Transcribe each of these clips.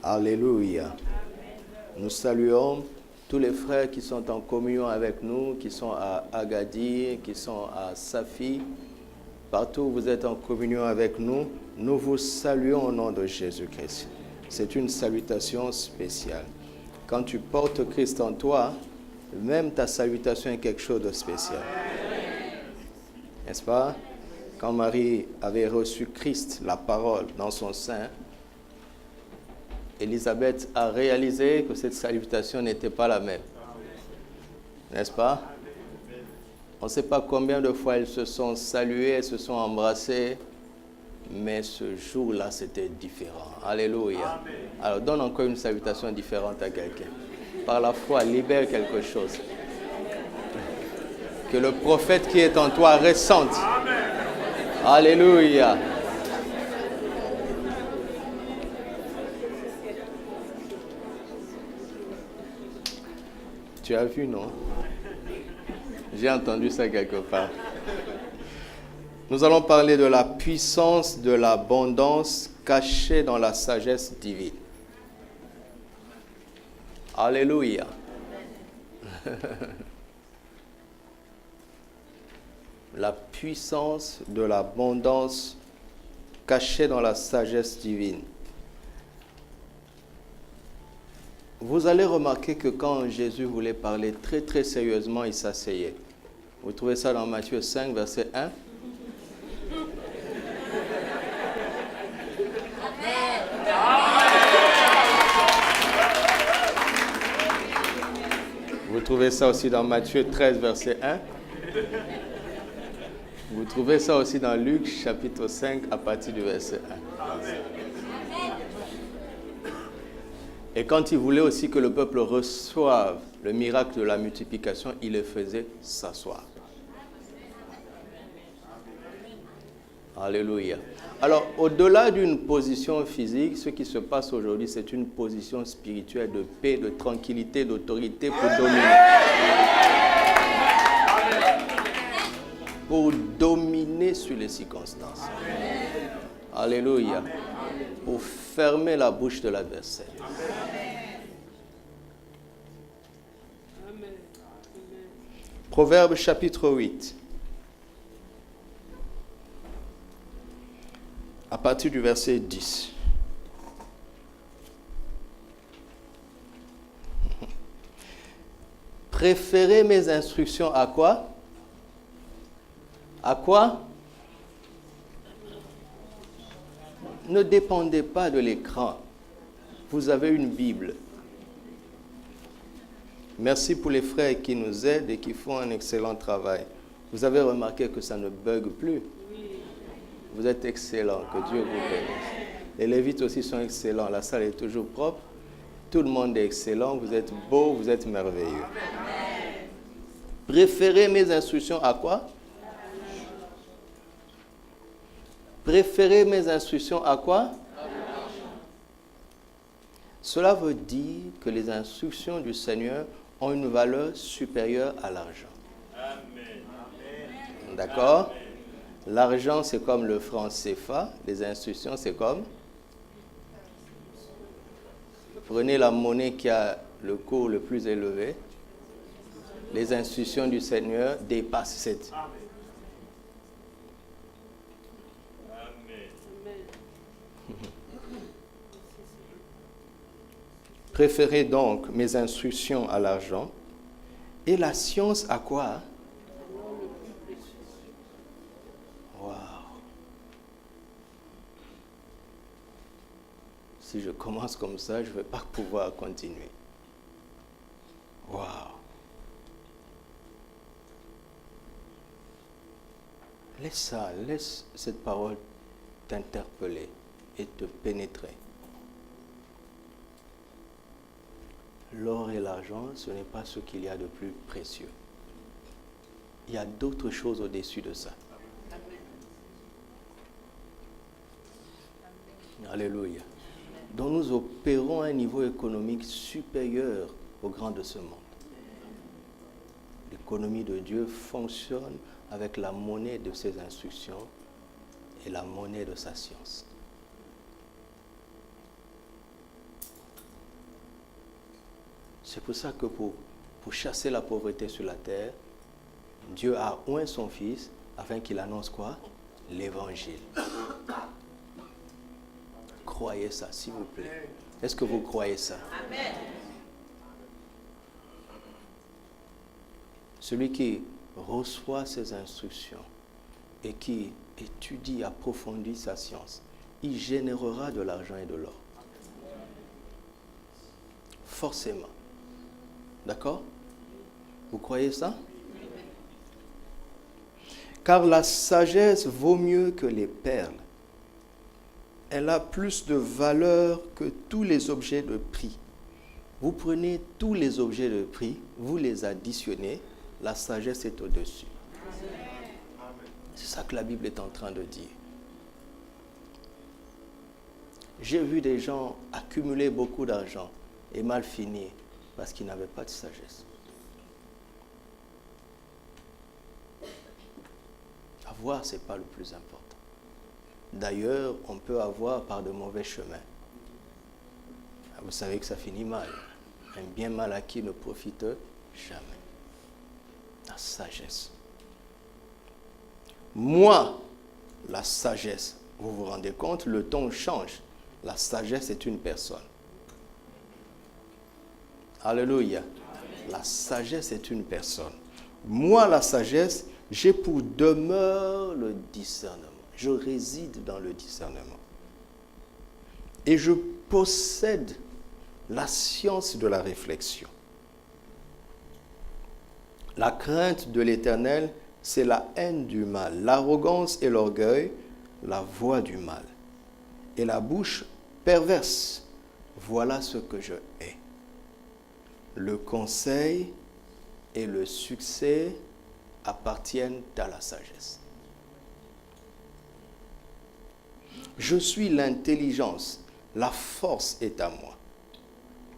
Alléluia. Nous saluons tous les frères qui sont en communion avec nous, qui sont à Agadir, qui sont à Safi. Partout où vous êtes en communion avec nous, nous vous saluons au nom de Jésus-Christ. C'est une salutation spéciale. Quand tu portes Christ en toi, même ta salutation est quelque chose de spécial. N'est-ce pas? Quand Marie avait reçu Christ, la parole, dans son sein, Élisabeth a réalisé que cette salutation n'était pas la même. N'est-ce pas? On ne sait pas combien de fois elles se sont saluées, elles se sont embrassées, mais ce jour-là, c'était différent. Alléluia. Amen. Alors, donne encore une salutation différente à quelqu'un. Par la foi, libère quelque chose. Que le prophète qui est en toi ressente. Amen. Alléluia. Tu as vu, non? J'ai entendu ça quelque part. Nous allons parler de la puissance de l'abondance cachée dans la sagesse divine. Alléluia. La puissance de l'abondance cachée dans la sagesse divine. Vous allez remarquer que quand Jésus voulait parler très très sérieusement, il s'asseyait. Vous trouvez ça dans Matthieu 5, verset 1. Vous trouvez ça aussi dans Matthieu 13, verset 1. Vous trouvez ça aussi dans Luc, chapitre 5, à partir du verset 1. Et quand il voulait aussi que le peuple reçoive le miracle de la multiplication, il les faisait s'asseoir. Alléluia. Alors, au-delà d'une position physique, ce qui se passe aujourd'hui, c'est une position spirituelle de paix, de tranquillité, d'autorité pour dominer. Pour dominer sur les circonstances. Alléluia. Pour fermer la bouche de l'adversaire. Proverbe chapitre 8. À partir du verset 10. Préférez mes instructions à quoi? À quoi? Ne dépendez pas de l'écran. Vous avez une Bible. Merci pour les frères qui nous aident et qui font un excellent travail. Vous avez remarqué que ça ne bug plus. Vous êtes excellents, que Dieu vous bénisse. Les Lévites aussi sont excellents. La salle est toujours propre. Tout le monde est excellent. Vous êtes beaux, vous êtes merveilleux. Préférez mes instructions à quoi? Préférez mes instructions à quoi? Cela veut dire que les instructions du Seigneur ont une valeur supérieure à l'argent. D'accord? L'argent, c'est comme le franc CFA. Les instructions, c'est comme... Prenez la monnaie qui a le cours le plus élevé. Les instructions du Seigneur dépassent cette... Préférez donc mes instructions à l'argent et la science à quoi? Wow. Si je commence comme ça, je ne vais pas pouvoir continuer. Wow. Laisse cette parole t'interpeller et te pénétrer. L'or et l'argent, ce n'est pas ce qu'il y a de plus précieux. Il y a d'autres choses au-dessus de ça. Alléluia. Donc nous opérons à un niveau économique supérieur au grand de ce monde. L'économie de Dieu fonctionne avec la monnaie de ses instructions et la monnaie de sa science. C'est pour ça que pour chasser la pauvreté sur la terre, Dieu a oint son Fils afin qu'il annonce quoi? L'évangile. Croyez ça, s'il vous plaît. Est-ce que vous croyez ça? Amen. Celui qui reçoit ces instructions et qui étudie, approfondit sa science, il générera de l'argent et de l'or. Forcément. D'accord? Vous croyez ça? Car la sagesse vaut mieux que les perles. Elle a plus de valeur que tous les objets de prix. Vous prenez tous les objets de prix, vous les additionnez, la sagesse est au-dessus. C'est ça que la Bible est en train de dire. J'ai vu des gens accumuler beaucoup d'argent et mal finir parce qu'ils n'avaient pas de sagesse. Avoir, ce n'est pas le plus important. D'ailleurs, on peut avoir par de mauvais chemins. Vous savez que ça finit mal. Un bien mal acquis ne profite jamais. La sagesse. Moi, la sagesse, vous vous rendez compte, le ton change. La sagesse est une personne. Alléluia. Amen. La sagesse est une personne. Moi, la sagesse, j'ai pour demeure le discernement. Je réside dans le discernement. Et je possède la science de la réflexion. La crainte de l'Éternel, c'est la haine du mal. L'arrogance et l'orgueil, la voie du mal. Et la bouche perverse, voilà ce que je hais. Le conseil et le succès appartiennent à la sagesse. Je suis l'intelligence, la force est à moi.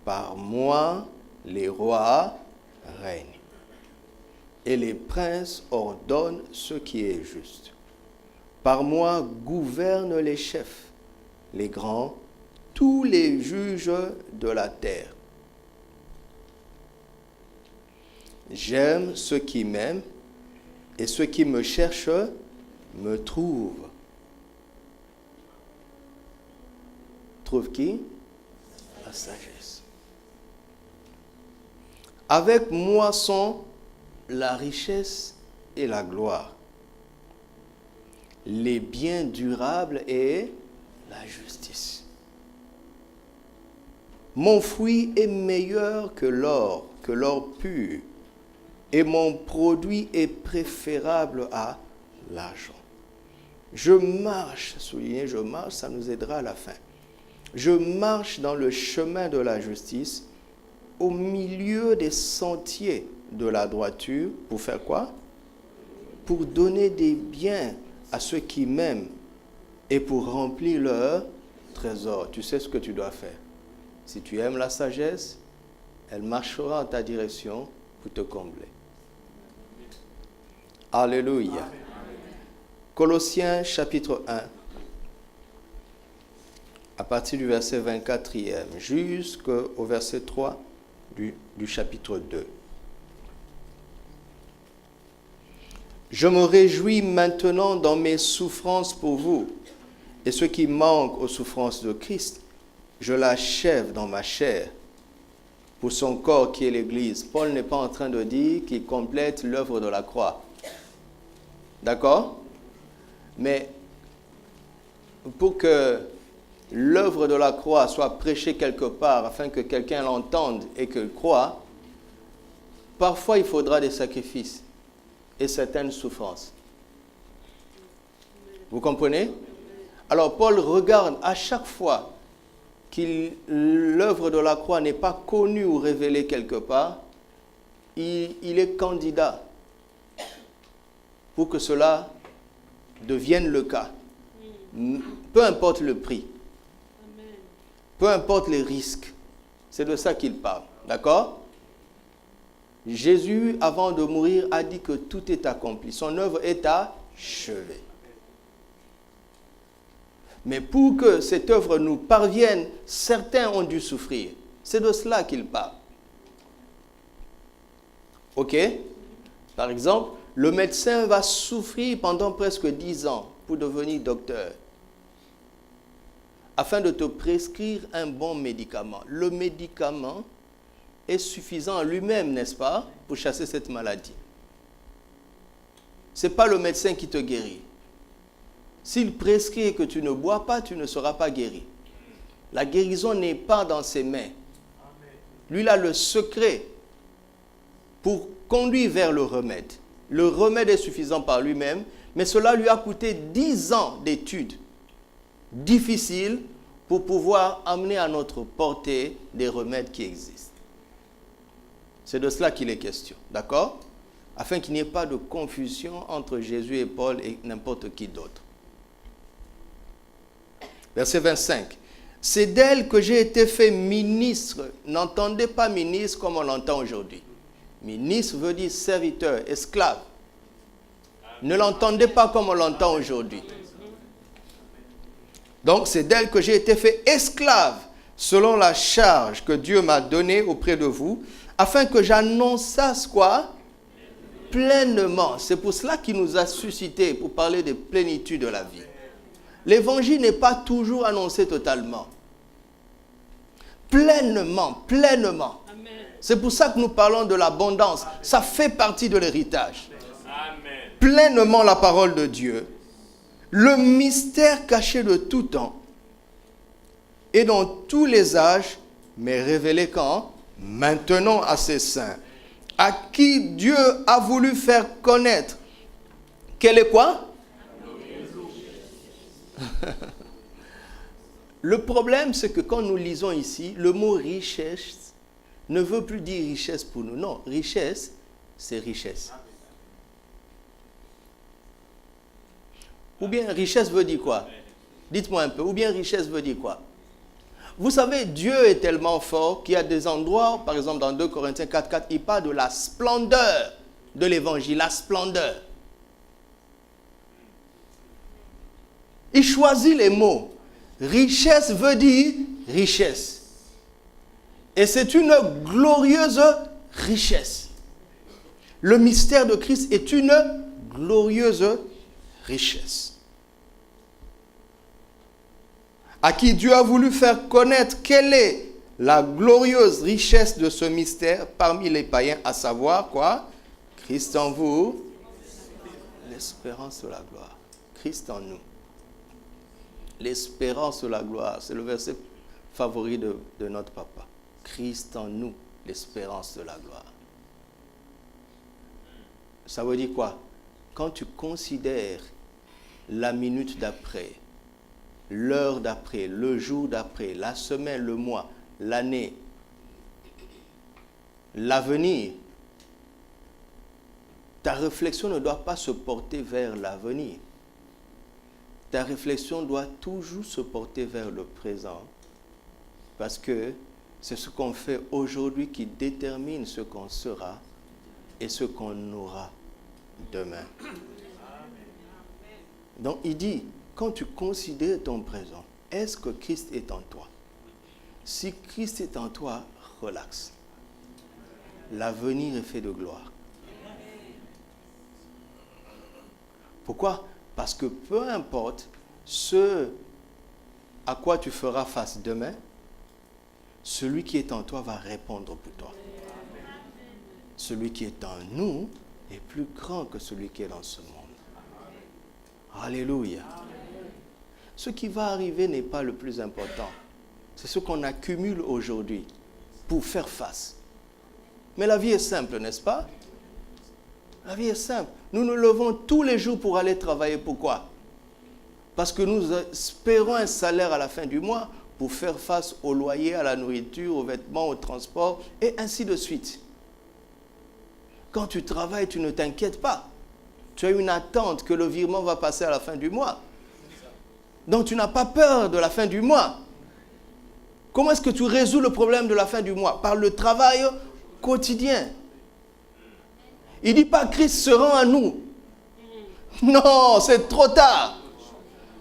Par moi, les rois règnent. Et les princes ordonnent ce qui est juste. Par moi gouvernent les chefs, les grands, tous les juges de la terre. J'aime ceux qui m'aiment, et ceux qui me cherchent me trouvent. Trouve qui? La sagesse. Avec moi sont la richesse et la gloire, les biens durables et la justice. Mon fruit est meilleur que l'or pur, et mon produit est préférable à l'argent. Je marche, soulignez, je marche, ça nous aidera à la fin. Je marche dans le chemin de la justice, au milieu des sentiers de la droiture, pour faire quoi? Pour donner des biens à ceux qui m'aiment et pour remplir leur trésor. Tu sais ce que tu dois faire. Si tu aimes la sagesse, elle marchera en ta direction pour te combler. Alléluia. Amen. Colossiens chapitre 1, à partir du verset 24e jusqu'au verset 3 du chapitre 2. Je me réjouis maintenant dans mes souffrances pour vous, et ce qui manque aux souffrances de Christ, je l'achève dans ma chair, pour son corps qui est l'Église. Paul n'est pas en train de dire qu'il complète l'œuvre de la croix. D'accord? Mais pour que l'œuvre de la croix soit prêchée quelque part, afin que quelqu'un l'entende et qu'il croie, parfois il faudra des sacrifices et certaines souffrances. Vous comprenez? Alors Paul regarde à chaque fois que l'œuvre de la croix n'est pas connue ou révélée quelque part, il est candidat pour que cela devienne le cas. Peu importe le prix, peu importe les risques, c'est de ça qu'il parle. D'accord? Jésus, avant de mourir, a dit que tout est accompli. Son œuvre est achevée. Mais pour que cette œuvre nous parvienne, certains ont dû souffrir. C'est de cela qu'il parle. Ok? Par exemple, le médecin va souffrir pendant presque 10 ans pour devenir docteur, afin de te prescrire un bon médicament. Le médicament est suffisant en lui-même, n'est-ce pas, pour chasser cette maladie. Ce n'est pas le médecin qui te guérit. S'il prescrit et que tu ne bois pas, tu ne seras pas guéri. La guérison n'est pas dans ses mains. Lui, il a le secret pour conduire vers le remède. Le remède est suffisant par lui-même, mais cela lui a coûté 10 ans d'études difficiles pour pouvoir amener à notre portée des remèdes qui existent. C'est de cela qu'il est question, d'accord? Afin qu'il n'y ait pas de confusion entre Jésus et Paul et n'importe qui d'autre. Verset 25. C'est d'elle que j'ai été fait ministre. N'entendez pas ministre comme on l'entend aujourd'hui. Ministre veut dire serviteur, esclave. Ne l'entendez pas comme on l'entend aujourd'hui. Donc c'est d'elle que j'ai été fait esclave selon la charge que Dieu m'a donnée auprès de vous, afin que j'annonçasse quoi? Pleinement. C'est pour cela qu'il nous a suscité pour parler de plénitude de la vie. L'évangile n'est pas toujours annoncé totalement. Pleinement, pleinement. C'est pour ça que nous parlons de l'abondance. Ça fait partie de l'héritage. Pleinement la parole de Dieu. Le mystère caché de tout temps et dans tous les âges, mais révélé quand? Maintenant à ses saints, à qui Dieu a voulu faire connaître. Quelle est quoi? Le problème, c'est que quand nous lisons ici, le mot richesse ne veut plus dire richesse pour nous. Non, richesse, c'est richesse. Ou bien richesse veut dire quoi? Dites-moi un peu. Ou bien richesse veut dire quoi? Vous savez, Dieu est tellement fort qu'il y a des endroits, par exemple dans 2 Corinthiens 4, il parle de la splendeur de l'évangile, la splendeur. Il choisit les mots. Richesse veut dire richesse. Et c'est une glorieuse richesse. Le mystère de Christ est une glorieuse richesse. À qui Dieu a voulu faire connaître quelle est la glorieuse richesse de ce mystère parmi les païens, à savoir quoi? Christ en vous, l'espérance de la gloire. Christ en nous. L'espérance de la gloire, c'est le verset favori de notre papa. Christ en nous, l'espérance de la gloire. Ça veut dire quoi? Quand tu considères la minute d'après, l'heure d'après, le jour d'après, la semaine, le mois, l'année, l'avenir, ta réflexion ne doit pas se porter vers l'avenir. Ta réflexion doit toujours se porter vers le présent, parce que c'est ce qu'on fait aujourd'hui qui détermine ce qu'on sera et ce qu'on aura demain. Donc il dit, quand tu considères ton présent, est-ce que Christ est en toi? Si Christ est en toi, relaxe. L'avenir est fait de gloire. Pourquoi? Parce que peu importe ce à quoi tu feras face demain, celui qui est en toi va répondre pour toi. Celui qui est en nous est plus grand que celui qui est dans ce monde. Alléluia. Ce qui va arriver n'est pas le plus important. C'est ce qu'on accumule aujourd'hui pour faire face. Mais la vie est simple, n'est-ce pas? La vie est simple. Nous nous levons tous les jours pour aller travailler. Pourquoi? Parce que nous espérons un salaire à la fin du mois pour faire face au loyer, à la nourriture, aux vêtements, au transport, et ainsi de suite. Quand tu travailles, tu ne t'inquiètes pas. Tu as une attente que le virement va passer à la fin du mois. Donc tu n'as pas peur de la fin du mois. Comment est-ce que tu résous le problème de la fin du mois? Par le travail quotidien. Il ne dit pas Christ se rend à nous. Non, c'est trop tard.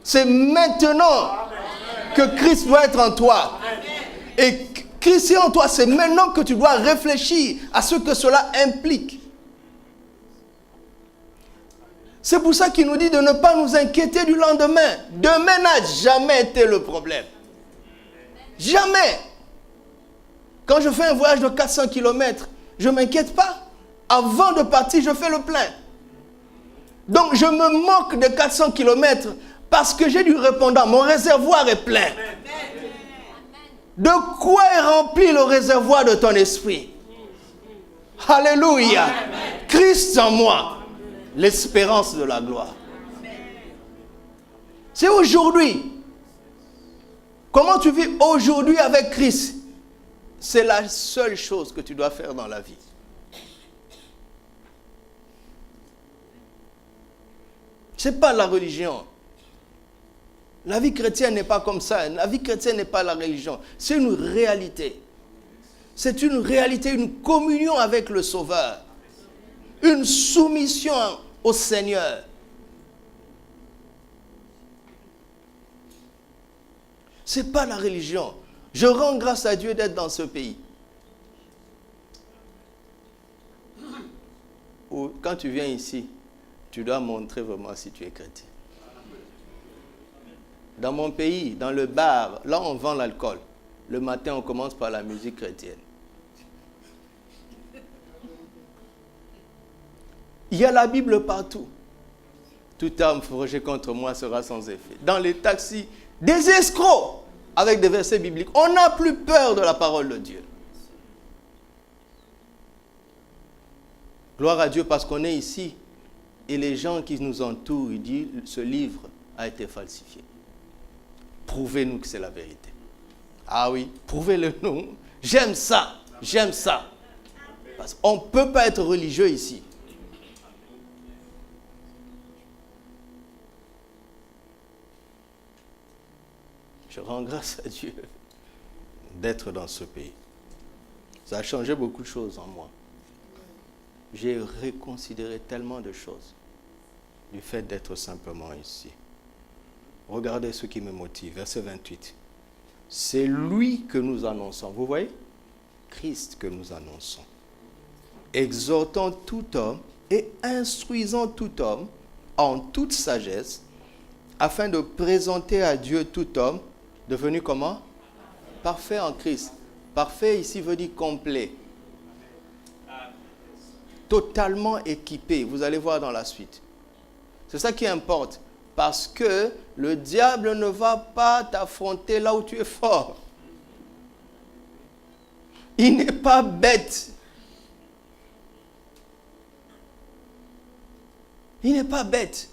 C'est maintenant que Christ doit être en toi. Et Christ est en toi, c'est maintenant que tu dois réfléchir à ce que cela implique. C'est pour ça qu'il nous dit de ne pas nous inquiéter du lendemain. Demain n'a jamais été le problème. Jamais. Quand je fais un voyage de 400 km, je ne m'inquiète pas. Avant de partir, je fais le plein. Donc je me moque de 400 km parce que j'ai du répondant. Mon réservoir est plein. De quoi est rempli le réservoir de ton esprit? Alléluia. Christ en moi, l'espérance de la gloire. C'est aujourd'hui. Comment tu vis aujourd'hui avec Christ? C'est la seule chose que tu dois faire dans la vie. Ce n'est pas la religion. La vie chrétienne n'est pas comme ça. La vie chrétienne n'est pas la religion. C'est une réalité. C'est une réalité, une communion avec le Sauveur. Une soumission au Seigneur. Ce n'est pas la religion. Je rends grâce à Dieu d'être dans ce pays. Où, quand tu viens ici, tu dois montrer vraiment si tu es chrétien. Dans mon pays, dans le bar, là on vend l'alcool. Le matin, on commence par la musique chrétienne. Il y a la Bible partout. Toute arme forgée contre moi sera sans effet. Dans les taxis, des escrocs avec des versets bibliques. On n'a plus peur de la parole de Dieu. Gloire à Dieu parce qu'on est ici. Et les gens qui nous entourent, ils disent, ce livre a été falsifié. Prouvez-nous que c'est la vérité. Ah oui, prouvez-le nous. J'aime ça, j'aime ça. Parce qu'on ne peut pas être religieux ici. Je rends grâce à Dieu d'être dans ce pays. Ça a changé beaucoup de choses en moi. J'ai reconsidéré tellement de choses du fait d'être simplement ici. Regardez ce qui me motive. Verset 28. C'est lui que nous annonçons. Vous voyez? Christ que nous annonçons. Exhortant tout homme et instruisant tout homme en toute sagesse, afin de présenter à Dieu tout homme devenu comment? Parfait en Christ. Parfait ici veut dire complet. Totalement équipé. Vous allez voir dans la suite. C'est ça qui importe. Parce que le diable ne va pas t'affronter là où tu es fort. Il n'est pas bête. Il n'est pas bête.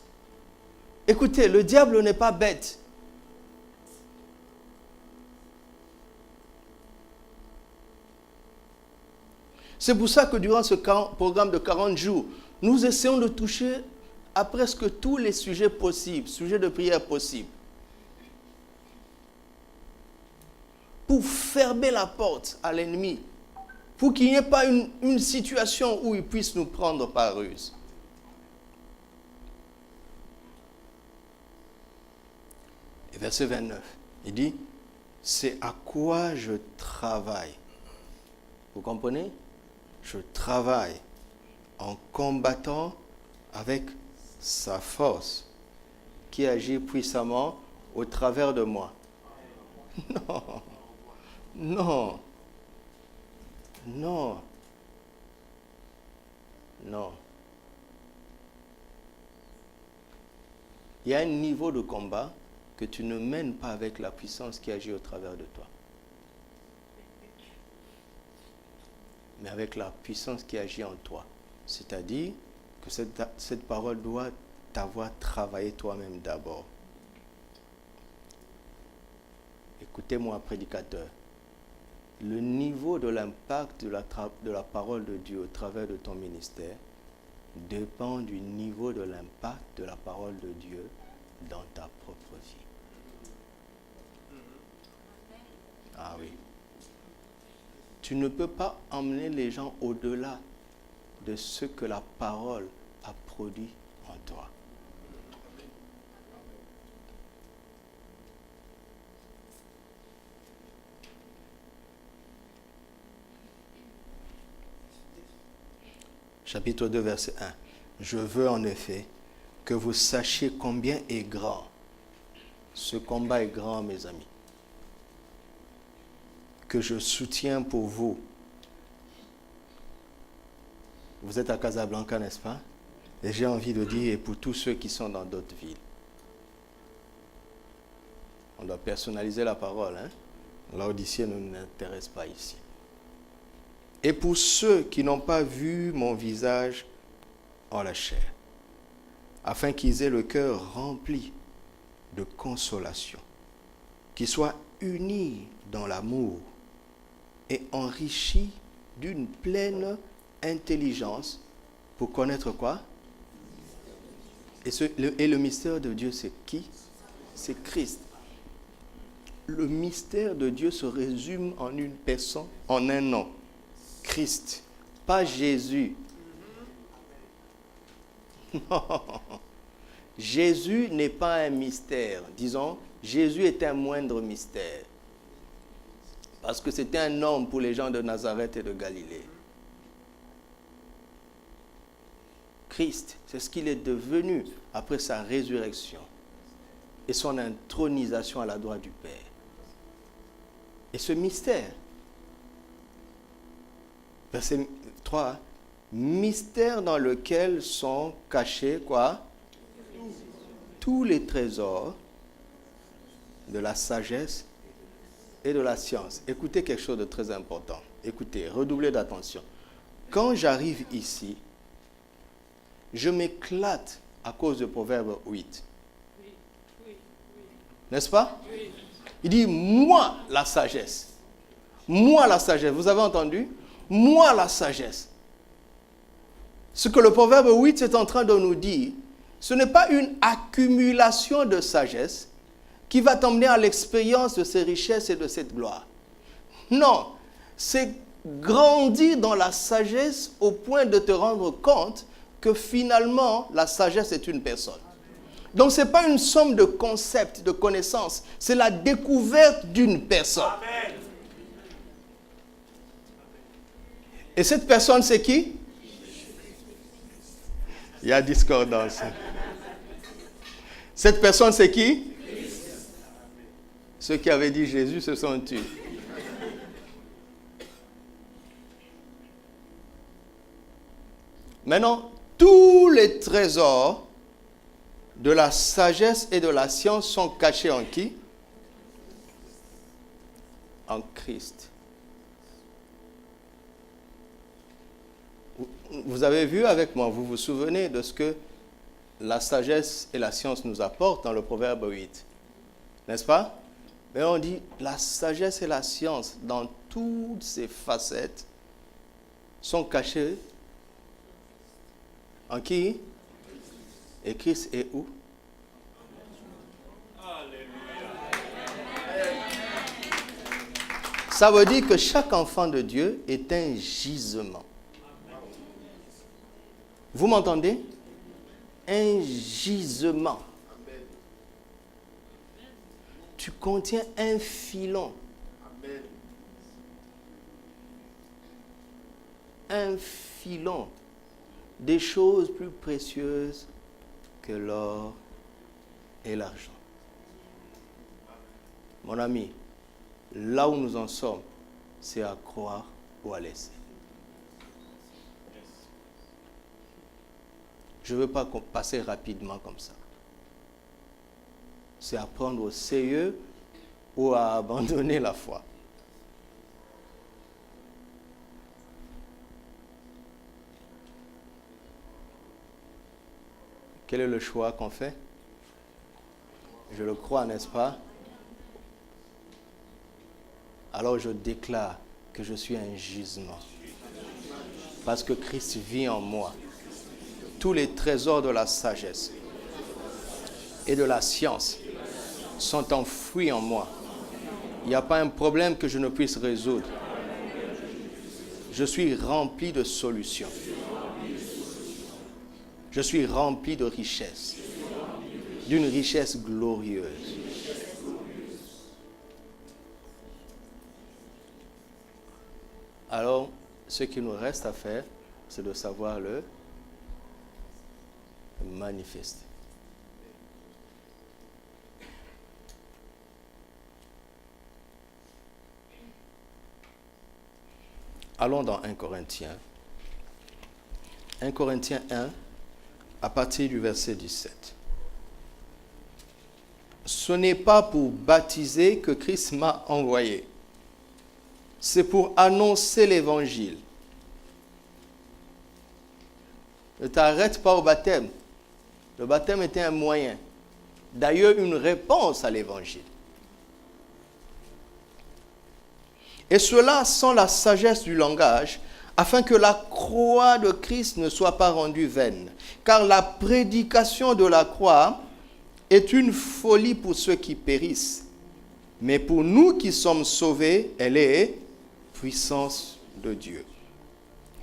Écoutez, le diable n'est pas bête. C'est pour ça que durant ce programme de 40 jours, nous essayons de toucher à presque tous les sujets possibles, sujets de prière possibles. Pour fermer la porte à l'ennemi. Pour qu'il n'y ait pas une situation où il puisse nous prendre par ruse. Et verset 29, il dit, c'est à quoi je travaille. Vous comprenez? Je travaille en combattant avec sa force qui agit puissamment au travers de moi. Non, non, non, non. Il y a un niveau de combat que tu ne mènes pas avec la puissance qui agit au travers de toi. Mais avec la puissance qui agit en toi. C'est-à-dire que cette parole doit t'avoir travaillé toi-même d'abord. Écoutez-moi, prédicateur. Le niveau de l'impact de la parole de Dieu au travers de ton ministère dépend du niveau de l'impact de la parole de Dieu dans ta propre vie. Ah oui. Tu ne peux pas emmener les gens au-delà de ce que la parole a produit en toi. Chapitre 2, verset 1. Je veux en effet que vous sachiez combien est grand. Ce combat est grand, mes amis. Que je soutiens pour vous. Vous êtes à Casablanca, n'est-ce pas? Et j'ai envie de dire, et pour tous ceux qui sont dans d'autres villes. On doit personnaliser la parole, hein? Laodicée ne nous intéresse pas ici. Et pour ceux qui n'ont pas vu mon visage en la chair, afin qu'ils aient le cœur rempli de consolation, qu'ils soient unis dans l'amour et enrichis d'une pleine intelligence pour connaître quoi? Et le mystère de Dieu, c'est qui? C'est Christ. Le mystère de Dieu se résume en une personne, en un nom. Christ, pas Jésus. Non. Jésus n'est pas un mystère. Disons, Jésus est un moindre mystère. Parce que c'était un homme pour les gens de Nazareth et de Galilée. Christ, c'est ce qu'il est devenu après sa résurrection et son intronisation à la droite du Père. Et ce mystère, verset 3, mystère dans lequel sont cachés quoi? Tous les trésors de la sagesse et de la science. Écoutez quelque chose de très important. Écoutez, redoublez d'attention. Quand j'arrive ici, je m'éclate à cause de Proverbe 8. N'est-ce pas? Il dit, moi la sagesse. Moi la sagesse. Vous avez entendu? Moi la sagesse. Ce que le Proverbe 8 est en train de nous dire, ce n'est pas une accumulation de sagesse qui va t'emmener à l'expérience de ces richesses et de cette gloire. Non, c'est grandir dans la sagesse au point de te rendre compte que finalement, la sagesse est une personne. Donc, ce n'est pas une somme de concepts, de connaissances. C'est la découverte d'une personne. Amen. Et cette personne, c'est qui? Il y a discordance. Cette personne, c'est qui? Ceux qui avaient dit Jésus se sont tus. Maintenant, tous les trésors de la sagesse et de la science sont cachés en qui? En Christ. Vous avez vu avec moi, vous vous souvenez de ce que la sagesse et la science nous apportent dans le Proverbe 8. N'est-ce pas? Mais on dit, la sagesse et la science, dans toutes ses facettes, sont cachées en qui? Et Christ est où? Ça veut dire que chaque enfant de Dieu est un gisement. Vous m'entendez? Un gisement. Tu contiens un filon. Un filon des choses plus précieuses que l'or et l'argent. Mon ami, là où nous en sommes, c'est à croire ou à laisser. Je ne veux pas passer rapidement comme ça. C'est à prendre au sérieux ou à abandonner la foi. Quel est le choix qu'on fait? Je le crois, n'est-ce pas? Alors je déclare que je suis un gisement. Parce que Christ vit en moi. Tous les trésors de la sagesse et de la science sont enfouis en moi. Il n'y a pas un problème que je ne puisse résoudre. Je suis rempli de solutions. Je suis rempli de richesses, d'une richesse glorieuse. Alors, ce qu'il nous reste à faire, c'est de savoir le manifester. Allons dans 1 Corinthiens. 1 Corinthiens 1, à partir du verset 17. Ce n'est pas pour baptiser que Christ m'a envoyé. C'est pour annoncer l'évangile. Ne t'arrête pas au baptême. Le baptême était un moyen. D'ailleurs, une réponse à l'évangile. Et cela sans la sagesse du langage, afin que la croix de Christ ne soit pas rendue vaine. Car la prédication de la croix est une folie pour ceux qui périssent. Mais pour nous qui sommes sauvés, elle est puissance de Dieu.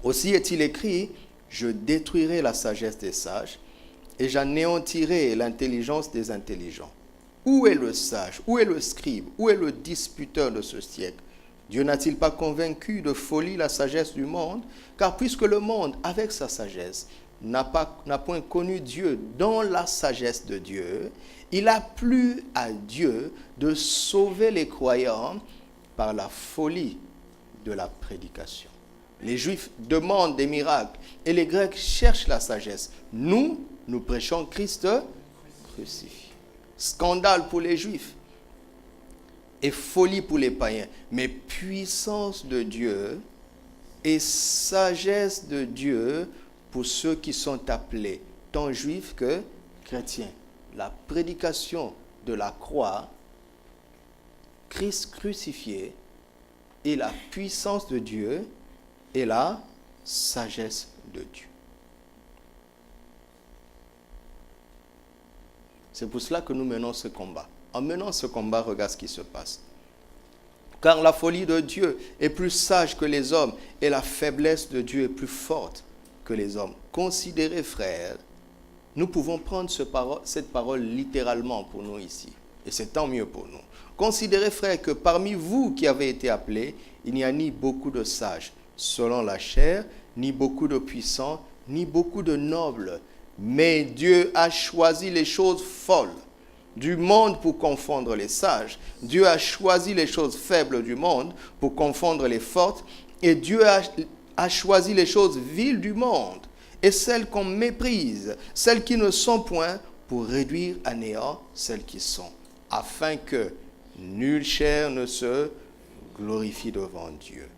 Aussi est-il écrit, je détruirai la sagesse des sages et j'anéantirai l'intelligence des intelligents. Où est le sage? Où est le scribe? Où est le disputeur de ce siècle? Dieu n'a-t-il pas convaincu de folie la sagesse du monde? Car puisque le monde, avec sa sagesse, n'a point connu Dieu dans la sagesse de Dieu, il a plu à Dieu de sauver les croyants par la folie de la prédication. Les Juifs demandent des miracles et les Grecs cherchent la sagesse. Nous prêchons Christ crucifié. Scandale pour les Juifs et folie pour les païens, mais puissance de Dieu et sagesse de Dieu pour ceux qui sont appelés, tant juifs que chrétiens. La prédication de la croix, Christ crucifié, et la puissance de Dieu et la sagesse de Dieu. C'est pour cela que nous menons ce combat. En menant ce combat, regarde ce qui se passe. Car la folie de Dieu est plus sage que les hommes et la faiblesse de Dieu est plus forte que les hommes. Considérez, frères, nous pouvons prendre cette parole littéralement pour nous ici. Et c'est tant mieux pour nous. Considérez, frères, que parmi vous qui avez été appelés, il n'y a ni beaucoup de sages selon la chair, ni beaucoup de puissants, ni beaucoup de nobles. Mais Dieu a choisi les choses folles du monde pour confondre les sages. Dieu a choisi les choses faibles du monde pour confondre les fortes. Et Dieu a choisi les choses viles du monde et celles qu'on méprise, celles qui ne sont point, pour réduire à néant celles qui sont, afin que nulle chair ne se glorifie devant Dieu.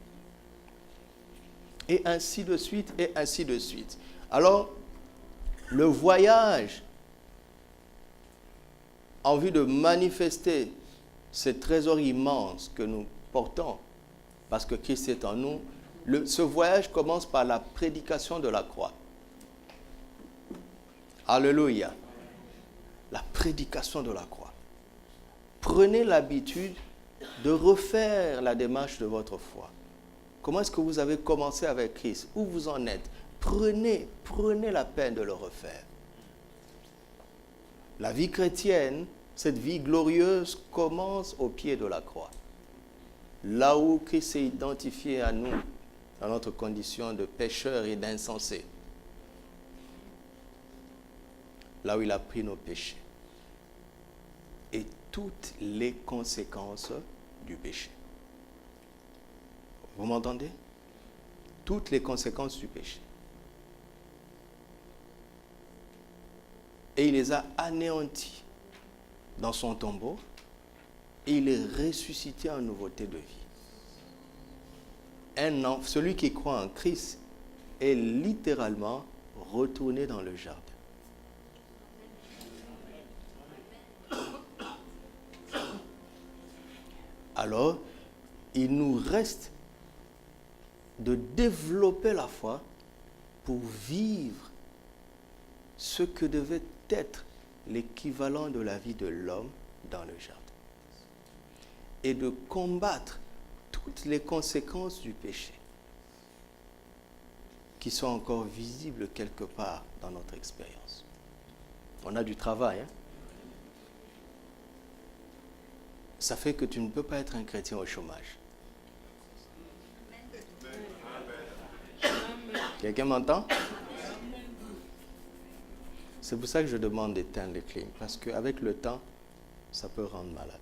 Et ainsi de suite, et ainsi de suite. Alors, le voyage en vue de manifester ce trésor immense que nous portons, parce que Christ est en nous, ce voyage commence par la prédication de la croix. Alléluia. La prédication de la croix. Prenez l'habitude de refaire la démarche de votre foi. Comment est-ce que vous avez commencé avec Christ? Où vous en êtes? Prenez la peine de le refaire. La vie chrétienne, cette vie glorieuse, commence au pied de la croix. Là où Christ s'est identifié à nous, dans notre condition de pécheurs et d'insensés. Là où il a pris nos péchés. Et toutes les conséquences du péché. Vous m'entendez? Toutes les conséquences du péché. Et il les a anéantis dans son tombeau et il est ressuscité en nouveauté de vie. Celui qui croit en Christ est littéralement retourné dans le jardin. Alors, il nous reste de développer la foi pour vivre ce que devait être l'équivalent de la vie de l'homme dans le jardin. Et de combattre toutes les conséquences du péché qui sont encore visibles quelque part dans notre expérience. On a du travail, hein? Ça fait que tu ne peux pas être un chrétien au chômage. Quelqu'un m'entend? C'est pour ça que je demande d'éteindre les clim, parce qu'avec le temps, ça peut rendre malade.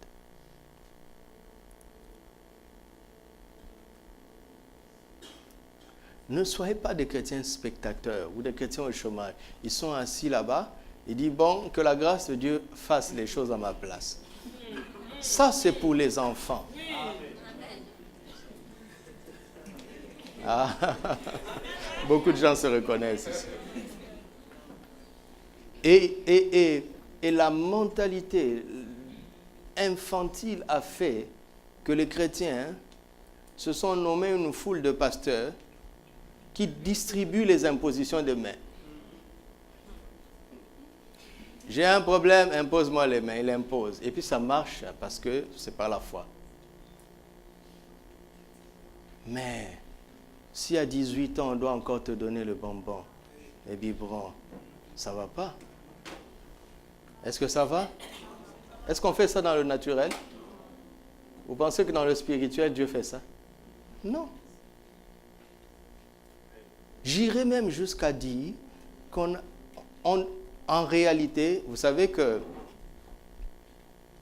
Ne soyez pas des chrétiens spectateurs ou des chrétiens au chômage. Ils sont assis là-bas. Ils disent, bon, que la grâce de Dieu fasse les choses à ma place. Ça, c'est pour les enfants. Ah, beaucoup de gens se reconnaissent ici. Et la mentalité infantile a fait que les chrétiens se sont nommés une foule de pasteurs qui distribuent les impositions de main. J'ai un problème, impose-moi les mains. Il impose. Et puis ça marche parce que c'est par la foi. Mais si à 18 ans, on doit encore te donner le bonbon, les biberons, ça ne va pas. Est-ce que ça va? Est-ce qu'on fait ça dans le naturel? Vous pensez que dans le spirituel, Dieu fait ça? Non. J'irais même jusqu'à dire en réalité, vous savez que...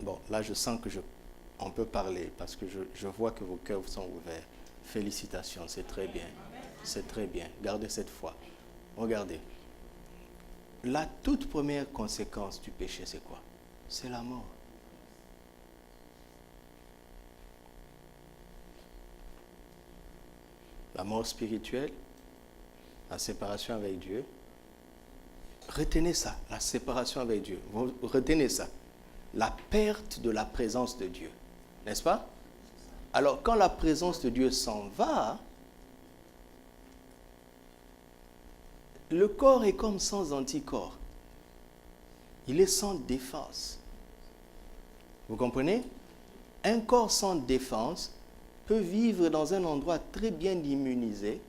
Bon, là, je sens que on peut parler parce que je vois que vos cœurs sont ouverts. Félicitations, c'est très bien. C'est très bien. Gardez cette foi. Regardez. La toute première conséquence du péché, c'est quoi? C'est la mort. La mort spirituelle, la séparation avec Dieu. Retenez ça, la séparation avec Dieu. Retenez ça. La perte de la présence de Dieu. N'est-ce pas? Alors, quand la présence de Dieu s'en va, le corps est comme sans anticorps. Il est sans défense. Vous comprenez? Un corps sans défense peut vivre dans un endroit très bien immunisé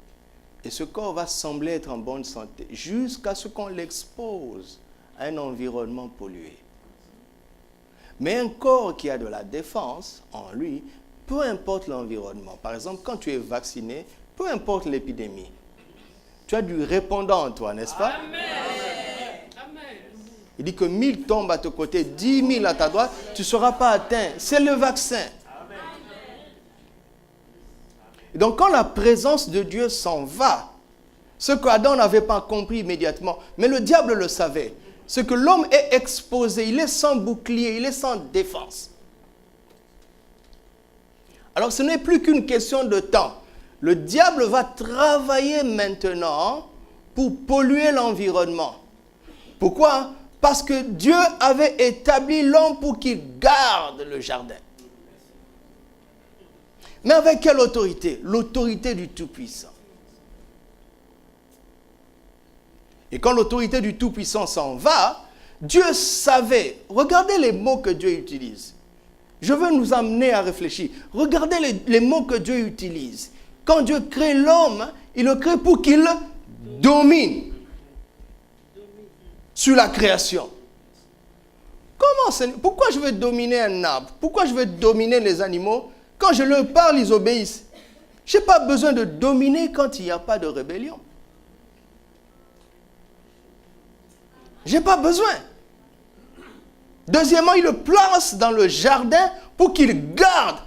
et ce corps va sembler être en bonne santé jusqu'à ce qu'on l'expose à un environnement pollué. Mais un corps qui a de la défense en lui, peu importe l'environnement. Par exemple, quand tu es vacciné, peu importe l'épidémie, tu as du répondant en toi, n'est-ce pas? Amen. Il dit que 1000 tombent à tes côtés, 10 000 à ta droite, tu ne seras pas atteint. C'est le vaccin. Et donc quand la présence de Dieu s'en va, ce qu'Adam n'avait pas compris immédiatement, mais le diable le savait, c'est que l'homme est exposé, il est sans bouclier, il est sans défense. Alors ce n'est plus qu'une question de temps. Le diable va travailler maintenant pour polluer l'environnement. Pourquoi? Parce que Dieu avait établi l'homme pour qu'il garde le jardin. Mais avec quelle autorité? L'autorité du Tout-Puissant. Et quand l'autorité du Tout-Puissant s'en va, Dieu savait. Regardez les mots que Dieu utilise. Je veux nous amener à réfléchir. Regardez les mots que Dieu utilise. Quand Dieu crée l'homme, il le crée pour qu'il domine sur la création. Pourquoi je veux dominer un arbre? Pourquoi je veux dominer les animaux? Quand je leur parle, ils obéissent. Je n'ai pas besoin de dominer quand il n'y a pas de rébellion. Je n'ai pas besoin. Deuxièmement, il le place dans le jardin pour qu'il garde.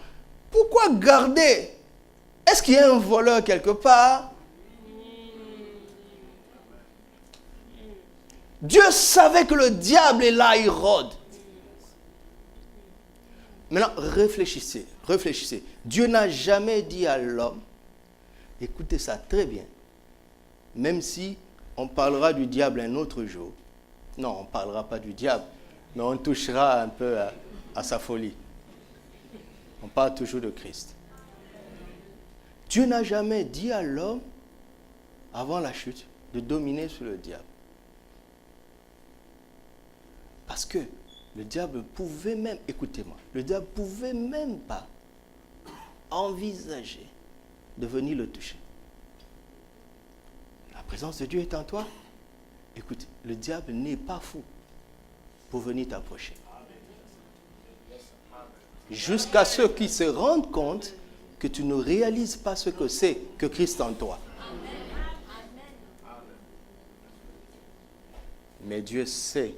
Pourquoi garder? Est-ce qu'il y a un voleur quelque part? Dieu savait que le diable est là, il rôde. Maintenant, réfléchissez. Dieu n'a jamais dit à l'homme, écoutez ça très bien, même si on parlera du diable un autre jour. Non, on ne parlera pas du diable, mais on touchera un peu à sa folie. On parle toujours de Christ. Dieu n'a jamais dit à l'homme, avant la chute, de dominer sur le diable. Parce que le diable pouvait même, écoutez-moi, le diable pouvait même pas envisager de venir le toucher. La présence de Dieu est en toi. Écoute, le diable n'est pas fou pour venir t'approcher. Jusqu'à ce qu'il se rende compte que tu ne réalises pas ce que c'est que Christ en toi. Mais Dieu sait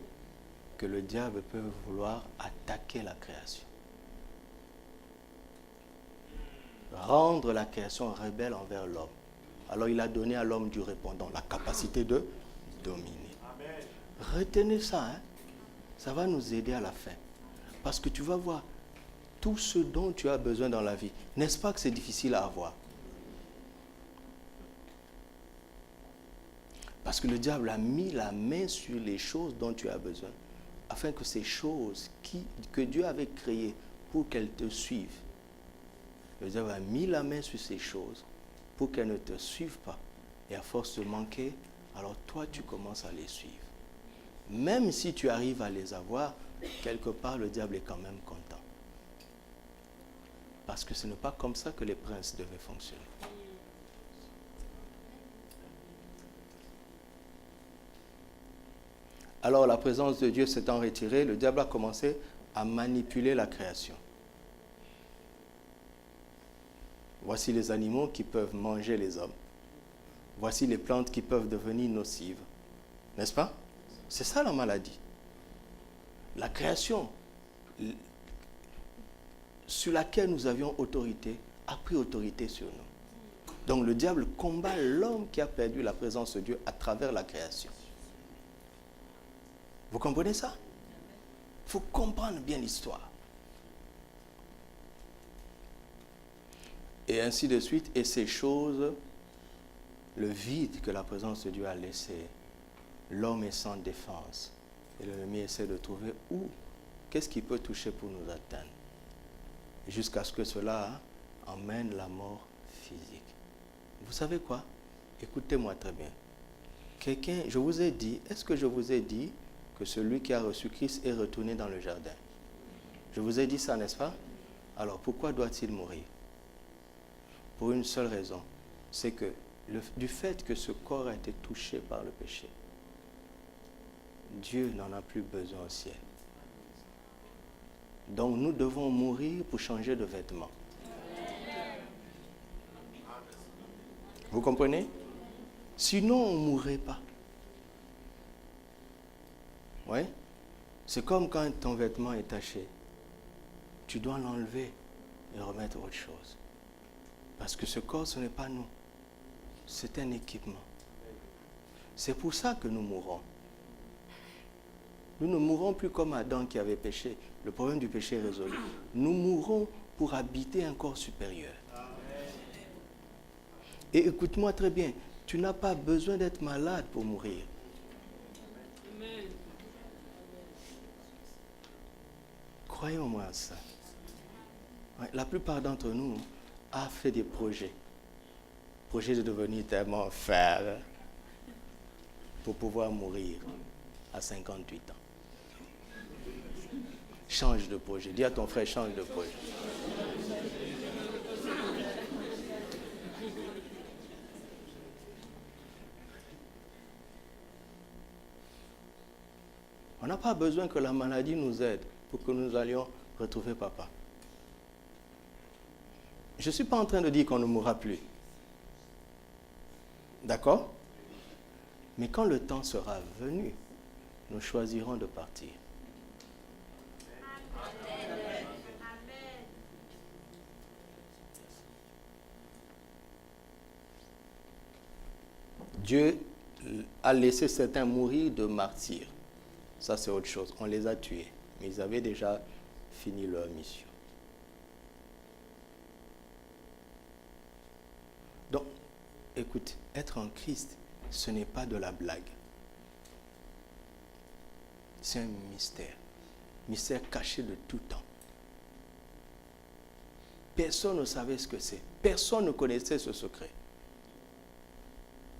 que le diable peut vouloir attaquer la création. Rendre la création rebelle envers l'homme. Alors il a donné à l'homme du répondant la capacité de dominer. Amen. Retenez ça, hein? Ça va nous aider à la fin. Parce que tu vas voir tout ce dont tu as besoin dans la vie. N'est-ce pas que c'est difficile à avoir? Parce que le diable a mis la main sur les choses dont tu as besoin, afin que ces choses que Dieu avait créées pour qu'elles te suivent, le diable a mis la main sur ces choses pour qu'elles ne te suivent pas. Et à force de manquer, alors toi tu commences à les suivre. Même si tu arrives à les avoir, quelque part le diable est quand même content. Parce que ce n'est pas comme ça que les princes devaient fonctionner. Alors la présence de Dieu s'étant retirée, le diable a commencé à manipuler la création. Voici les animaux qui peuvent manger les hommes. Voici les plantes qui peuvent devenir nocives. N'est-ce pas? C'est ça la maladie. La création sur laquelle nous avions autorité a pris autorité sur nous. Donc le diable combat l'homme qui a perdu la présence de Dieu à travers la création. Vous comprenez ça? Il faut comprendre bien l'histoire. Et ainsi de suite. Et ces choses, le vide que la présence de Dieu a laissé, l'homme est sans défense. Et l'ennemi essaie de trouver où, qu'est-ce qui peut toucher pour nous atteindre. Jusqu'à ce que cela emmène la mort physique. Vous savez quoi? Écoutez-moi très bien. Quelqu'un, je vous ai dit, est-ce que je vous ai dit que celui qui a reçu Christ est retourné dans le jardin? Je vous ai dit ça, n'est-ce pas? Alors pourquoi doit-il mourir? Pour une seule raison, c'est que du fait que ce corps a été touché par le péché, Dieu n'en a plus besoin au ciel. Donc nous devons mourir pour changer de vêtements. Vous comprenez? Sinon on ne mourrait pas. Oui? C'est comme quand ton vêtement est taché. Tu dois l'enlever et remettre autre chose. Parce que ce corps, ce n'est pas nous. C'est un équipement. C'est pour ça que nous mourons. Nous ne mourrons plus comme Adam qui avait péché. Le problème du péché est résolu. Nous mourrons pour habiter un corps supérieur. Et écoute-moi très bien, tu n'as pas besoin d'être malade pour mourir. Croyez-moi à ça. La plupart d'entre nous a fait des projets. Projet de devenir tellement faible pour pouvoir mourir à 58 ans. Change de projet. Dis à ton frère, change de projet. On n'a pas besoin que la maladie nous aide pour que nous allions retrouver papa. Je ne suis pas en train de dire qu'on ne mourra plus. D'accord? Mais quand le temps sera venu, nous choisirons de partir. Dieu a laissé certains mourir de martyrs. Ça, c'est autre chose. On les a tués. Mais ils avaient déjà fini leur mission. Donc, écoute, être en Christ, ce n'est pas de la blague. C'est un mystère. Mystère caché de tout temps. Personne ne savait ce que c'est. Personne ne connaissait ce secret.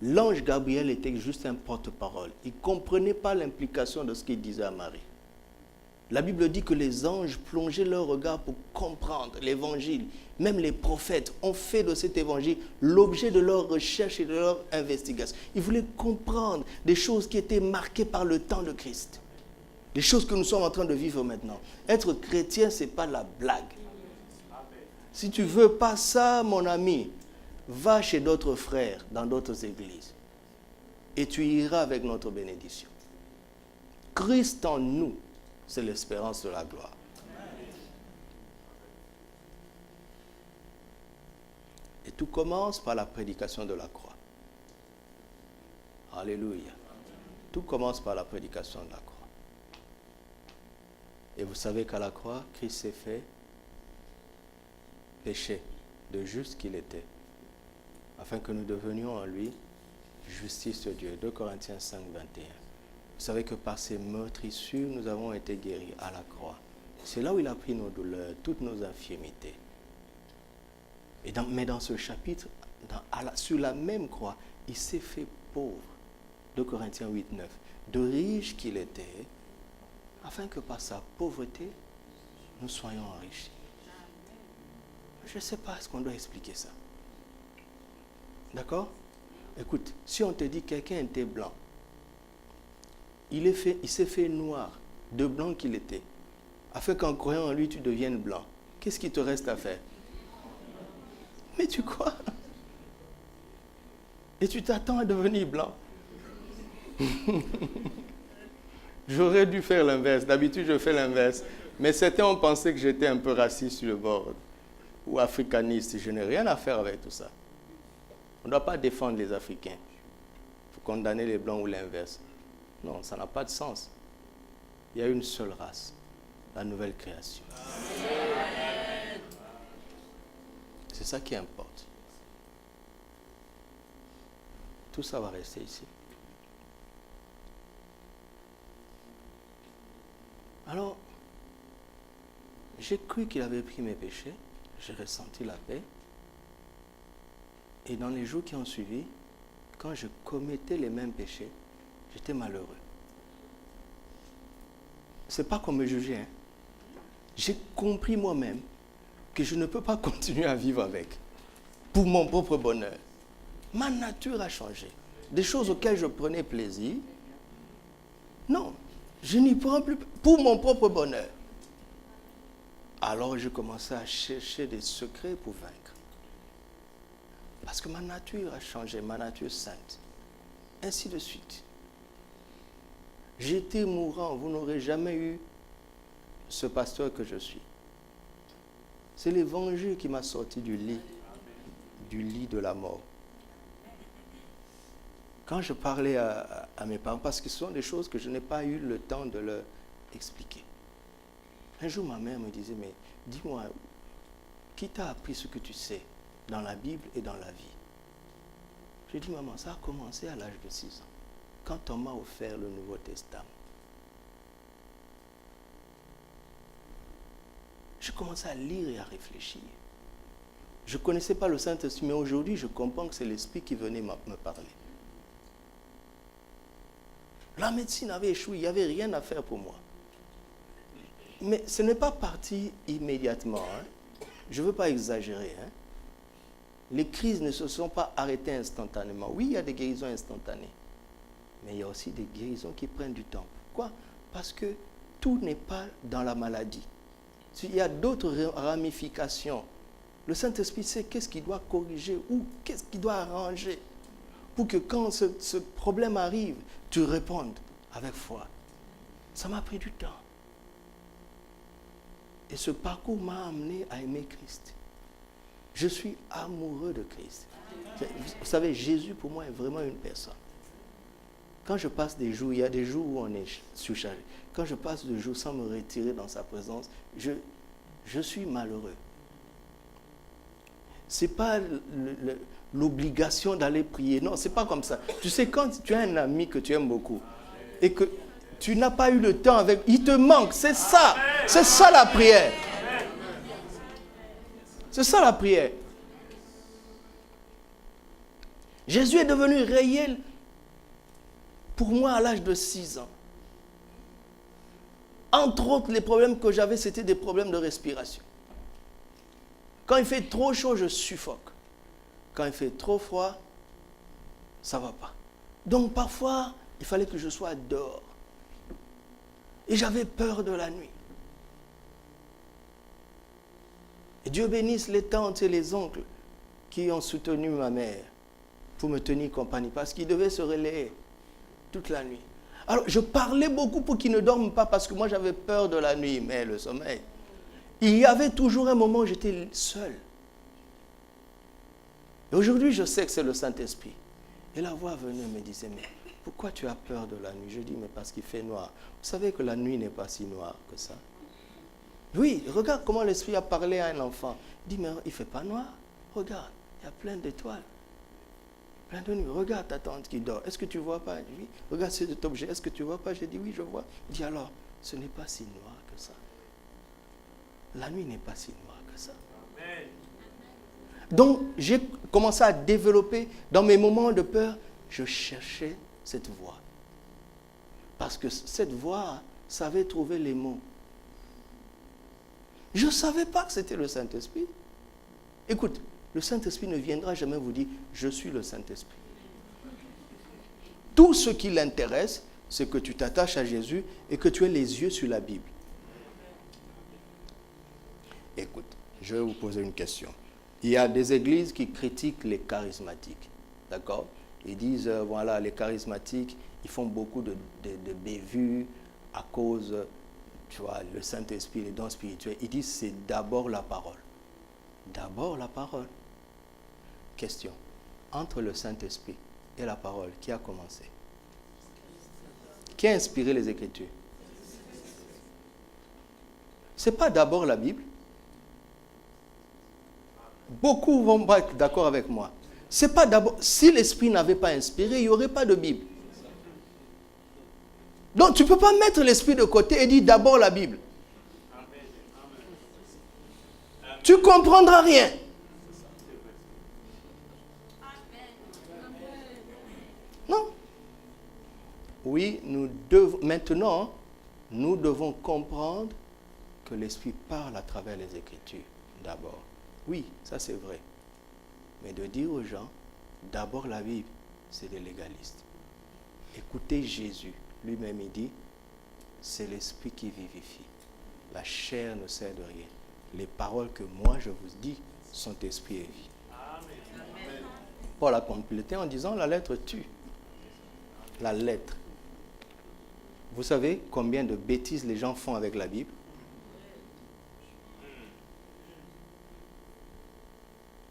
L'ange Gabriel était juste un porte-parole. Il ne comprenait pas l'implication de ce qu'il disait à Marie. La Bible dit que les anges plongeaient leur regard pour comprendre l'évangile. Même les prophètes ont fait de cet évangile l'objet de leur recherche et de leur investigation. Ils voulaient comprendre des choses qui étaient marquées par le temps de Christ. Des choses que nous sommes en train de vivre maintenant. Être chrétien, ce n'est pas la blague. Si tu ne veux pas ça, mon ami, va chez d'autres frères dans d'autres églises. Et tu iras avec notre bénédiction. Christ en nous, c'est l'espérance de la gloire. Et tout commence par la prédication de la croix. Alléluia. Tout commence par la prédication de la croix. Et vous savez qu'à la croix, Christ s'est fait péché de juste qu'il était, afin que nous devenions en lui justice de Dieu. 2 Corinthiens 5, 21. Vous savez que par ses meurtrissures, nous avons été guéris à la croix. C'est là où il a pris nos douleurs, toutes nos infirmités. Mais dans ce chapitre, sur la même croix, il s'est fait pauvre. 2 Corinthiens 8, 9. De riche qu'il était, afin que par sa pauvreté, nous soyons enrichis. Je ne sais pas ce qu'on doit expliquer ça. D'accord? Écoute, si on te dit quelqu'un était blanc, il s'est fait noir, de blanc qu'il était, afin qu'en croyant en lui, tu deviennes blanc. Qu'est-ce qu'il te reste à faire? Mais tu crois? Et tu t'attends à devenir blanc. J'aurais dû faire l'inverse. D'habitude, je fais l'inverse. Mais certains ont pensé que j'étais un peu raciste sur le bord ou africaniste. Je n'ai rien à faire avec tout ça. On ne doit pas défendre les Africains. Il faut condamner les Blancs ou l'inverse. Non, ça n'a pas de sens. Il y a une seule race, la nouvelle création. C'est ça qui importe. Tout ça va rester ici. Alors, j'ai cru qu'il avait pris mes péchés, j'ai ressenti la paix. Et dans les jours qui ont suivi, quand je commettais les mêmes péchés, j'étais malheureux. Ce n'est pas qu'on me jugeait. Hein. J'ai compris moi-même que je ne peux pas continuer à vivre avec, pour mon propre bonheur. Ma nature a changé. Des choses auxquelles je prenais plaisir, non, je n'y prends plus pour mon propre bonheur. Alors je commençais à chercher des secrets pour vaincre. Parce que ma nature a changé, ma nature sainte. Ainsi de suite. J'étais mourant, vous n'aurez jamais eu ce pasteur que je suis. C'est l'évangile qui m'a sorti du lit de la mort. Quand je parlais à mes parents, parce que ce sont des choses que je n'ai pas eu le temps de leur expliquer. Un jour, ma mère me disait, mais dis-moi, qui t'a appris ce que tu sais dans la Bible et dans la vie? J'ai dit, maman, ça a commencé à l'âge de 6 ans, quand on m'a offert le Nouveau Testament. Je commençais à lire et à réfléchir. Je ne connaissais pas le Saint-Esprit, mais aujourd'hui, je comprends que c'est l'Esprit qui venait me parler. La médecine avait échoué, il n'y avait rien à faire pour moi. Mais ce n'est pas parti immédiatement. Hein. Je ne veux pas exagérer. Hein. Les crises ne se sont pas arrêtées instantanément. Oui, il y a des guérisons instantanées. Mais il y a aussi des guérisons qui prennent du temps. Pourquoi? Parce que tout n'est pas dans la maladie. Il y a d'autres ramifications. Le Saint-Esprit sait qu'est-ce qu'il doit corriger ou qu'est-ce qu'il doit arranger pour que quand ce problème arrive, tu répondes avec foi. Ça m'a pris du temps. Et ce parcours m'a amené à aimer Christ. Je suis amoureux de Christ. Vous savez, Jésus pour moi est vraiment une personne. Quand je passe des jours, il y a des jours où on est surchargé. Quand je passe des jours sans me retirer dans sa présence, je suis malheureux. Ce n'est pas l'obligation d'aller prier. Non, ce n'est pas comme ça. Tu sais, quand tu as un ami que tu aimes beaucoup et que tu n'as pas eu le temps avec, il te manque, c'est ça. C'est ça la prière. C'est ça la prière. Jésus est devenu réel pour moi à l'âge de 6 ans. Entre autres, les problèmes que j'avais, c'était des problèmes de respiration. Quand il fait trop chaud, je suffoque. Quand il fait trop froid, ça ne va pas. Donc parfois, il fallait que je sois dehors. Et j'avais peur de la nuit. Et Dieu bénisse les tantes et les oncles qui ont soutenu ma mère pour me tenir compagnie, parce qu'ils devaient se relayer toute la nuit. Alors, je parlais beaucoup pour qu'ils ne dorment pas, parce que moi, j'avais peur de la nuit, mais le sommeil. Il y avait toujours un moment où j'étais seul. Et aujourd'hui, je sais que c'est le Saint-Esprit. Et la voix venue me disait, mais pourquoi tu as peur de la nuit? Je dis, mais parce qu'il fait noir. Vous savez que la nuit n'est pas si noire que ça. Oui, regarde comment l'Esprit a parlé à un enfant. Il dit, mais il ne fait pas noir. Regarde, il y a plein d'étoiles. Plein de nuit. Regarde ta tante qui dort. Est-ce que tu ne vois pas? Oui. Regarde cet objet. Est-ce que tu ne vois pas? J'ai dit, oui, je vois. Il dit, alors, ce n'est pas si noir que ça. La nuit n'est pas si noire que ça. Amen. Donc, j'ai commencé à développer, dans mes moments de peur, je cherchais cette voix. Parce que cette voix savait trouver les mots. Je ne savais pas que c'était le Saint-Esprit. Écoute, le Saint-Esprit ne viendra jamais vous dire « Je suis le Saint-Esprit ». Tout ce qui l'intéresse, c'est que tu t'attaches à Jésus et que tu aies les yeux sur la Bible. Écoute, je vais vous poser une question. Il y a des églises qui critiquent les charismatiques. D'accord? Ils disent, voilà, les charismatiques, ils font beaucoup de bévues à cause, tu vois, le Saint-Esprit, les dons spirituels. Ils disent, c'est d'abord la parole. D'abord la parole. Question. Entre le Saint-Esprit et la parole, qui a commencé? Qui a inspiré les Écritures? Ce n'est pas d'abord la Bible. Beaucoup vont pas être d'accord avec moi. C'est pas d'abord. Si l'Esprit n'avait pas inspiré, il n'y aurait pas de Bible. Donc tu ne peux pas mettre l'Esprit de côté et dire d'abord la Bible. Tu ne comprendras rien. Non. Oui, maintenant, nous devons comprendre que l'Esprit parle à travers les Écritures d'abord. Oui, ça c'est vrai. Mais de dire aux gens, d'abord la Bible, c'est des légalistes. Écoutez Jésus, lui-même il dit, c'est l'Esprit qui vivifie. La chair ne sert de rien. Les paroles que moi je vous dis sont esprit et vie. Amen. Paul a complété en disant, la lettre tue. La lettre. Vous savez combien de bêtises les gens font avec la Bible?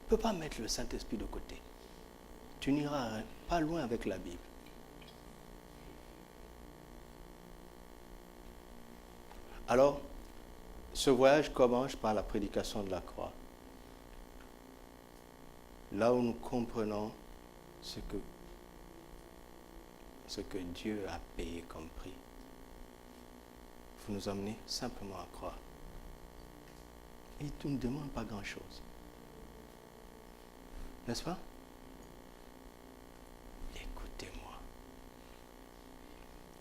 Tu ne peux pas mettre le Saint-Esprit de côté. Tu n'iras pas loin avec la Bible. Alors, ce voyage commence par la prédication de la croix. Là où nous comprenons ce que Dieu a payé comme prix. Il faut nous amener simplement à croire. Et tu ne demandes pas grand-chose. N'est-ce pas? Écoutez-moi.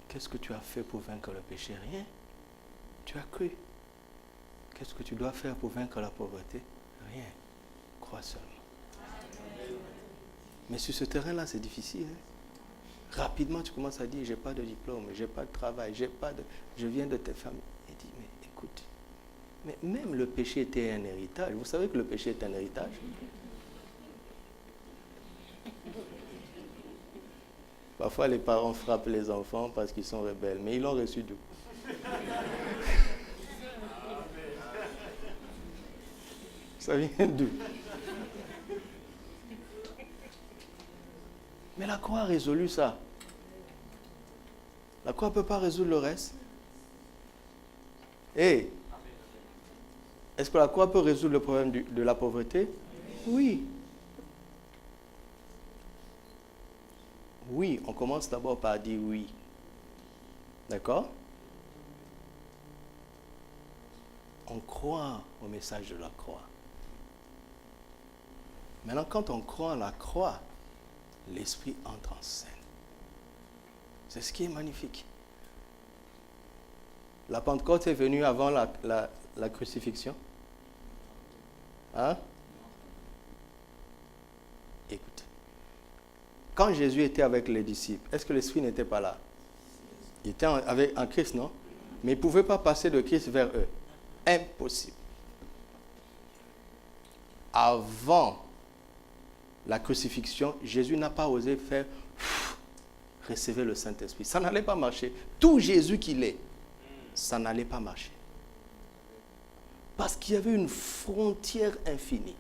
Qu'est-ce que tu as fait pour vaincre le péché? Rien. Tu as cru. Qu'est-ce que tu dois faire pour vaincre la pauvreté? Rien. Crois seulement. Mais sur ce terrain-là, c'est difficile. Hein? Rapidement, tu commences à dire, j'ai pas de diplôme, j'ai pas de travail, je viens de tes familles. Il dit, mais écoute, mais même le péché était un héritage. Vous savez que le péché est un héritage? Parfois, les parents frappent les enfants parce qu'ils sont rebelles, mais ils l'ont reçu d'où? Ça vient d'où? Mais la croix a résolu ça. La croix ne peut pas résoudre le reste. Hey, est-ce que la croix peut résoudre le problème de la pauvreté? Oui. Oui, on commence d'abord par dire oui. D'accord? On croit au message de la croix. Maintenant, quand on croit en la croix, l'Esprit entre en scène. C'est ce qui est magnifique. La Pentecôte est venue avant la crucifixion. Hein? Écoutez. Quand Jésus était avec les disciples, est-ce que l'Esprit n'était pas là? Il était en Christ, non? Mais il ne pouvait pas passer de Christ vers eux. Impossible. Avant la crucifixion, Jésus n'a pas osé faire recevoir le Saint-Esprit. Ça n'allait pas marcher. Tout Jésus qu'il est, ça n'allait pas marcher. Parce qu'il y avait une frontière infinie.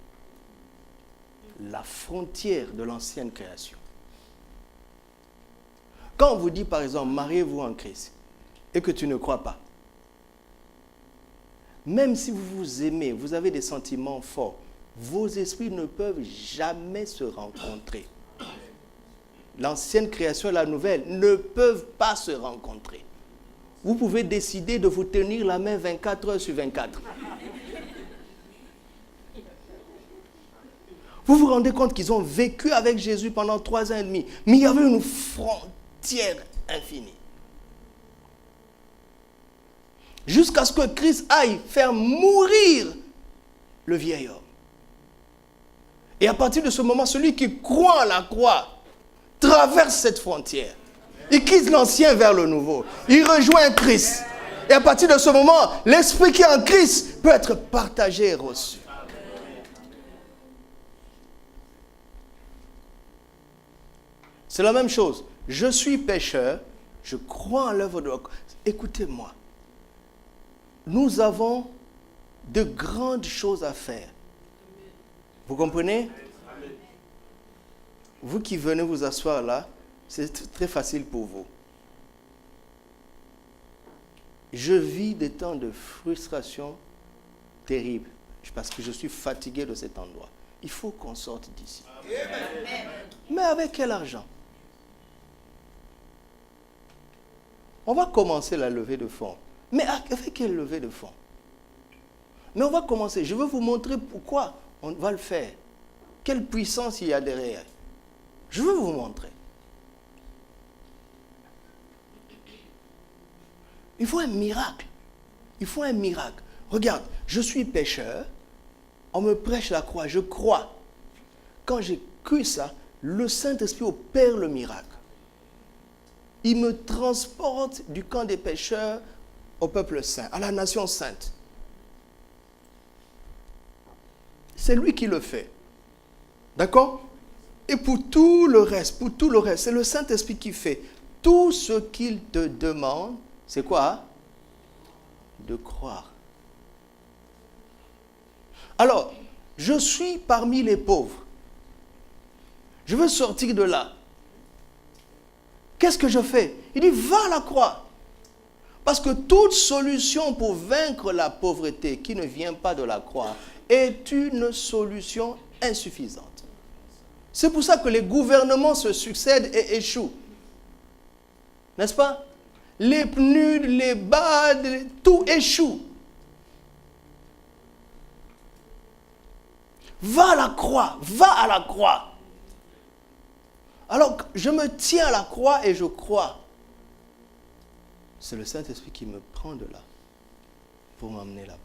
La frontière de l'ancienne création. Quand on vous dit par exemple, mariez-vous en Christ, et que tu ne crois pas, même si vous vous aimez, vous avez des sentiments forts, vos esprits ne peuvent jamais se rencontrer. L'ancienne création et la nouvelle ne peuvent pas se rencontrer. Vous pouvez décider de vous tenir la main 24 heures sur 24. Vous vous rendez compte qu'ils ont vécu avec Jésus pendant 3 ans et demi, mais il y avait une frontière infinie. Jusqu'à ce que Christ aille faire mourir le vieil homme. Et à partir de ce moment, celui qui croit à la croix traverse cette frontière. Il quitte l'ancien vers le nouveau. Il rejoint Christ. Et à partir de ce moment, l'esprit qui est en Christ peut être partagé et reçu. C'est la même chose. Je suis pécheur, je crois en l'œuvre de... Écoutez-moi. Nous avons de grandes choses à faire. Vous comprenez? Vous qui venez vous asseoir là, c'est très facile pour vous. Je vis des temps de frustration terribles parce que je suis fatigué de cet endroit. Il faut qu'on sorte d'ici. Mais avec quel argent? On va commencer la levée de fonds. Mais avec quelle levée de fonds? Mais on va commencer. Je veux vous montrer pourquoi on va le faire. Quelle puissance il y a derrière. Je veux vous montrer. Il faut un miracle. Il faut un miracle. Regarde, je suis pécheur. On me prêche la croix. Je crois. Quand j'ai cru ça, le Saint-Esprit opère le miracle. Il me transporte du camp des pécheurs au peuple saint, à la nation sainte. C'est lui qui le fait. D'accord? Et pour tout le reste, c'est le Saint-Esprit qui fait. Tout ce qu'il te demande, c'est quoi? De croire. Alors, je suis parmi les pauvres. Je veux sortir de là. Qu'est-ce que je fais? Il dit, va à la croix. Parce que toute solution pour vaincre la pauvreté qui ne vient pas de la croix est une solution insuffisante. C'est pour ça que les gouvernements se succèdent et échouent. N'est-ce pas? Les PNUD, les BAD, tout échoue. Va à la croix, va à la croix. Alors, je me tiens à la croix et je crois. C'est le Saint-Esprit qui me prend de là pour m'emmener là-bas.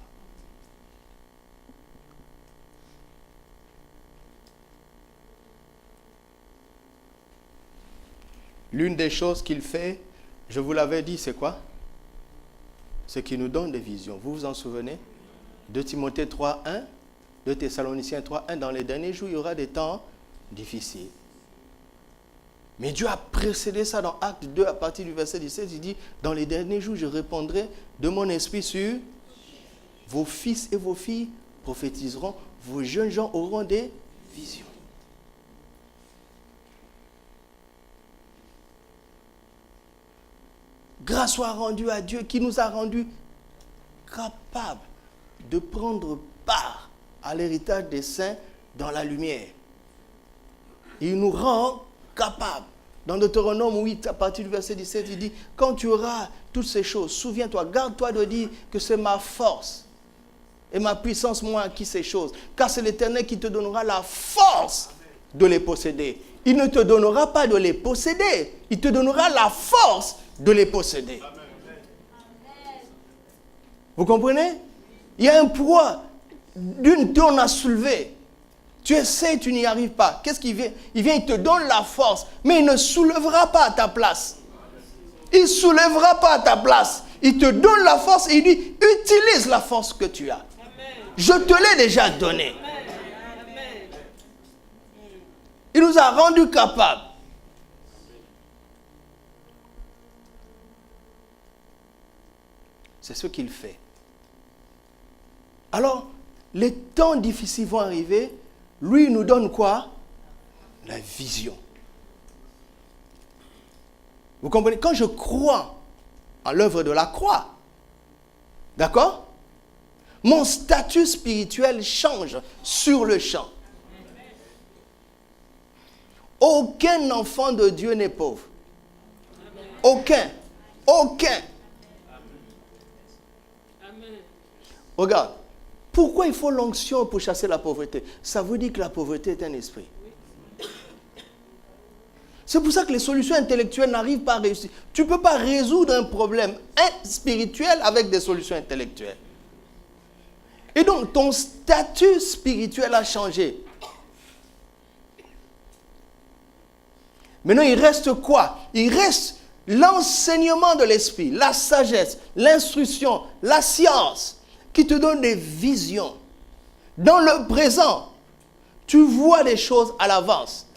L'une des choses qu'il fait, je vous l'avais dit, c'est quoi? C'est qu'il nous donne des visions. Vous vous en souvenez? 2 Timothée 3:1, 2 Thessaloniciens 3:1, dans les derniers jours, il y aura des temps difficiles. Mais Dieu a précédé ça dans Acte 2, à partir du verset 17, il dit, dans les derniers jours, je répandrai de mon esprit sur vos fils et vos filles prophétiseront, vos jeunes gens auront des visions. Grâce soit rendue à Dieu qui nous a rendus capables de prendre part à l'héritage des saints dans la lumière. Il nous rend capables. Dans Deutéronome 8, à partir du verset 17, il dit, quand tu auras toutes ces choses, souviens-toi, garde-toi de dire que c'est ma force et ma puissance, moi, qui ces choses. Car c'est l'Éternel qui te donnera la force de les posséder. Il ne te donnera pas de les posséder, il te donnera la force de les posséder. Vous comprenez? Il y a un poids d'une tonne à soulever. Tu essaies, tu n'y arrives pas. Qu'est-ce qu'il vient? Il vient, il te donne la force, mais il ne soulèvera pas à ta place. Il ne soulèvera pas à ta place. Il te donne la force et il dit, utilise la force que tu as. Je te l'ai déjà donnée. Il nous a rendus capables. C'est ce qu'il fait. Alors, les temps difficiles vont arriver. Lui, il nous donne quoi? La vision. Vous comprenez? Quand je crois en l'œuvre de la croix, d'accord? Mon statut spirituel change sur le champ. Aucun enfant de Dieu n'est pauvre. Aucun. Aucun. Regarde, pourquoi il faut l'onction pour chasser la pauvreté? Ça veut dire que la pauvreté est un esprit. C'est pour ça que les solutions intellectuelles n'arrivent pas à réussir. Tu ne peux pas résoudre un problème spirituel avec des solutions intellectuelles. Et donc, ton statut spirituel a changé. Maintenant, il reste quoi? Il reste l'enseignement de l'esprit, la sagesse, l'instruction, la science, qui te donne des visions. Dans le présent, tu vois des choses à l'avance.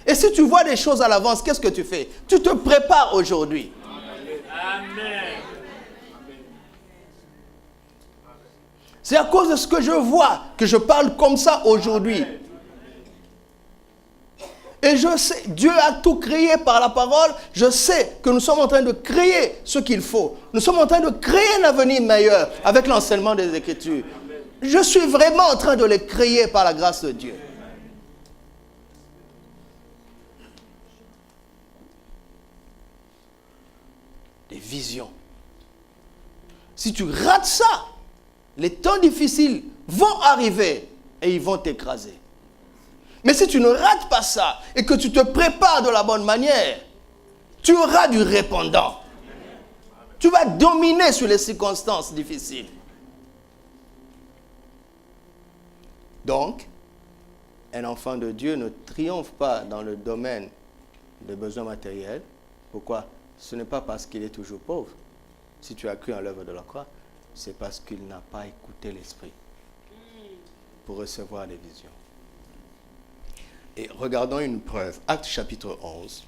Et si tu vois des choses à l'avance, qu'est-ce que tu fais? Tu te prépares aujourd'hui. Amen. C'est à cause de ce que je vois que je parle comme ça aujourd'hui. Et je sais, Dieu a tout créé par la parole. Je sais que nous sommes en train de créer ce qu'il faut. Nous sommes en train de créer un avenir meilleur avec l'enseignement des Écritures. Je suis vraiment en train de les créer par la grâce de Dieu. Des visions. Si tu rates ça, les temps difficiles vont arriver et ils vont t'écraser. Mais si tu ne rates pas ça et que tu te prépares de la bonne manière, tu auras du répondant. Tu vas dominer sur les circonstances difficiles. Donc, un enfant de Dieu ne triomphe pas dans le domaine des besoins matériels. Pourquoi? Ce n'est pas parce qu'il est toujours pauvre. Si tu as cru en l'œuvre de la croix, c'est parce qu'il n'a pas écouté l'Esprit pour recevoir les visions. Et regardons une preuve. Actes chapitre 11.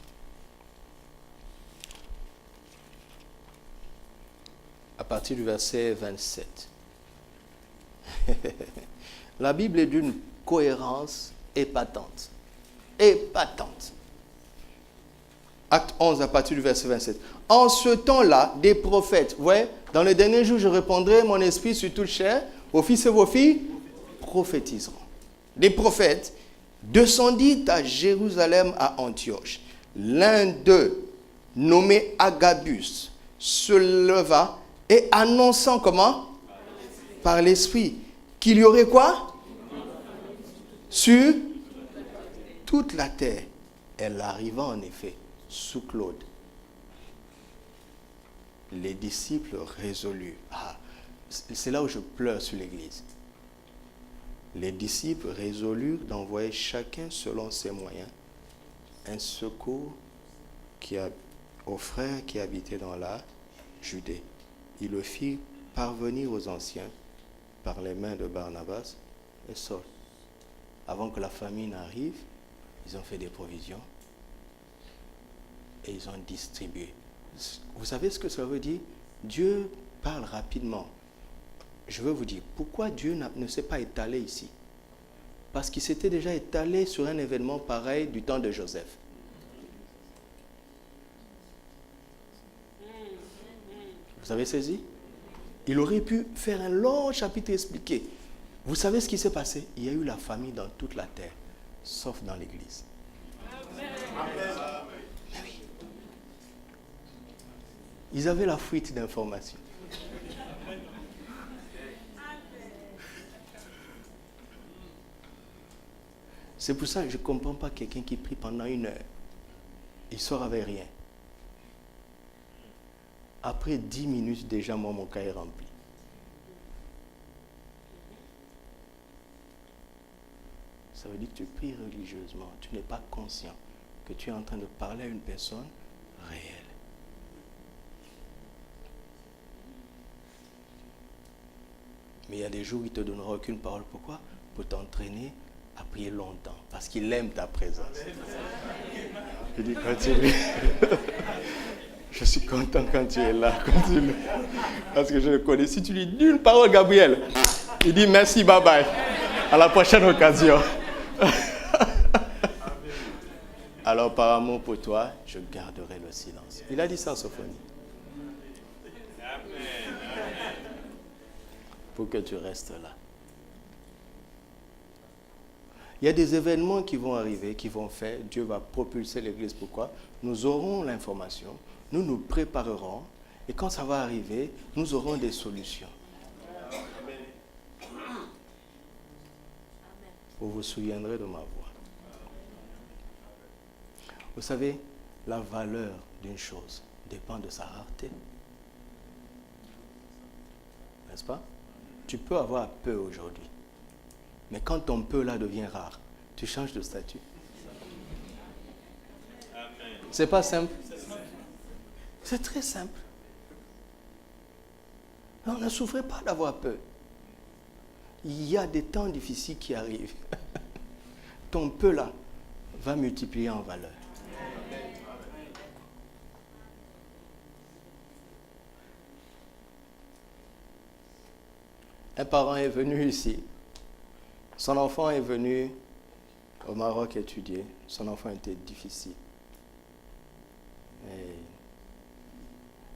À partir du verset 27. La Bible est d'une cohérence épatante. Épatante. Acte 11 à partir du verset 27. En ce temps-là, des prophètes, vous voyez, dans les derniers jours, je répandrai mon esprit sur toute chair, vos fils et vos filles prophétiseront. Des prophètes descendit à Jérusalem à Antioche. L'un d'eux, nommé Agabus, se leva et annonçant comment? Par l'Esprit. Qu'il y aurait quoi? Sur toute la terre. Elle arriva en effet sous Claude. Les disciples résolus. C'est là où je pleure sur l'Église. Les disciples résolurent d'envoyer chacun selon ses moyens un secours aux frères qui habitaient dans la Judée. Ils le firent parvenir aux anciens par les mains de Barnabas et Saul. Avant que la famine arrive, ils ont fait des provisions et ils ont distribué. Vous savez ce que ça veut dire? Dieu parle rapidement. Je veux vous dire, pourquoi Dieu ne s'est pas étalé ici? Parce qu'il s'était déjà étalé sur un événement pareil du temps de Joseph. Vous avez saisi? Il aurait pu faire un long chapitre expliqué. Vous savez ce qui s'est passé? Il y a eu la famille dans toute la terre, sauf dans l'Église. Amen. Oui. Ils avaient la fuite d'informations. C'est pour ça que je ne comprends pas quelqu'un qui prie pendant 1 heure. Il sort avec rien. Après 10 minutes, déjà, moi, mon cas est rempli. Ça veut dire que tu pries religieusement. Tu n'es pas conscient que tu es en train de parler à une personne réelle. Mais il y a des jours où il ne te donnera aucune parole. Pourquoi? Pour t'entraîner à prier longtemps. Parce qu'il aime ta présence. Il dit, continue. Je suis content quand tu es là. Continue. Parce que je le connais. Si tu lui dis une parole, Gabriel, il dit merci, bye bye. À la prochaine occasion. Alors par amour pour toi, je garderai le silence. Il a dit ça en Sophonie. Pour que tu restes là. Il y a des événements qui vont arriver, qui vont faire, Dieu va propulser l'Église. Pourquoi? Nous aurons l'information, nous nous préparerons, et quand ça va arriver, nous aurons des solutions. Vous vous souviendrez de ma voix. Vous savez, la valeur d'une chose dépend de sa rareté. N'est-ce pas? Tu peux avoir peu aujourd'hui. Mais quand ton peu là devient rare, tu changes de statut. C'est pas simple. C'est très simple. Non, ne souffrez pas d'avoir peu. Il y a des temps difficiles qui arrivent. Ton peu là va multiplier en valeur. Un parent est venu ici. Son enfant est venu au Maroc étudier. Son enfant était difficile. Et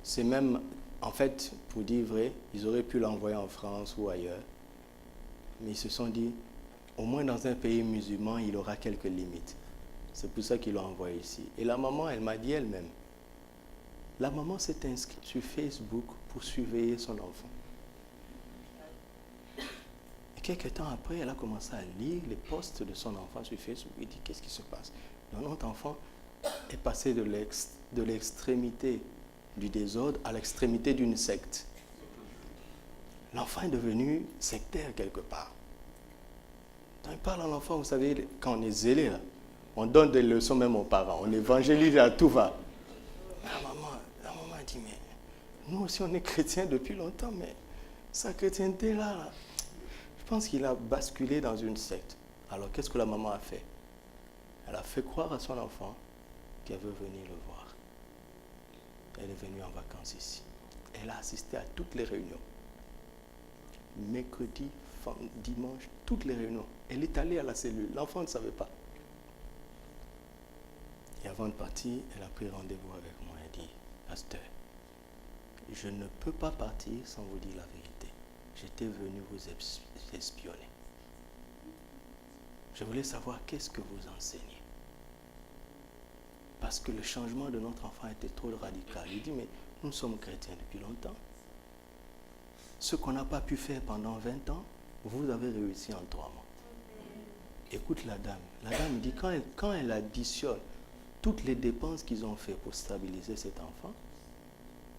c'est même, en fait, pour dire vrai, ils auraient pu l'envoyer en France ou ailleurs. Mais ils se sont dit, au moins dans un pays musulman, il aura quelques limites. C'est pour ça qu'ils l'ont envoyé ici. Et la maman, elle m'a dit elle-même. La maman s'est inscrite sur Facebook pour surveiller son enfant. Et quelques temps après, elle a commencé à lire les posts de son enfant sur Facebook. Elle dit, qu'est-ce qui se passe? Notre enfant est passé de l'extrémité du désordre à l'extrémité d'une secte. L'enfant est devenu sectaire quelque part. Quand il parle à l'enfant, vous savez, quand on est zélé, là, on donne des leçons même aux parents. On évangélise à tout va. La maman a dit, mais nous aussi on est chrétiens depuis longtemps, mais sa chrétienté là, je pense qu'il a basculé dans une secte. Alors qu'est-ce que la maman a fait? Elle a fait croire à son enfant qu'elle veut venir le voir. Elle est venue en vacances ici. Elle a assisté à toutes les réunions. Mercredi, dimanche, toutes les réunions. Elle est allée à la cellule. L'enfant ne savait pas. Et avant de partir, elle a pris rendez-vous avec moi. Elle dit, pasteur, je ne peux pas partir sans vous dire la vérité. J'étais venu vous espionner. Je voulais savoir qu'est-ce que vous enseignez. Parce que le changement de notre enfant était trop radical. Il dit, mais nous sommes chrétiens depuis longtemps. Ce qu'on n'a pas pu faire pendant 20 ans, vous avez réussi en 3 mois. Écoute la dame. La dame dit, quand elle additionne toutes les dépenses qu'ils ont fait pour stabiliser cet enfant,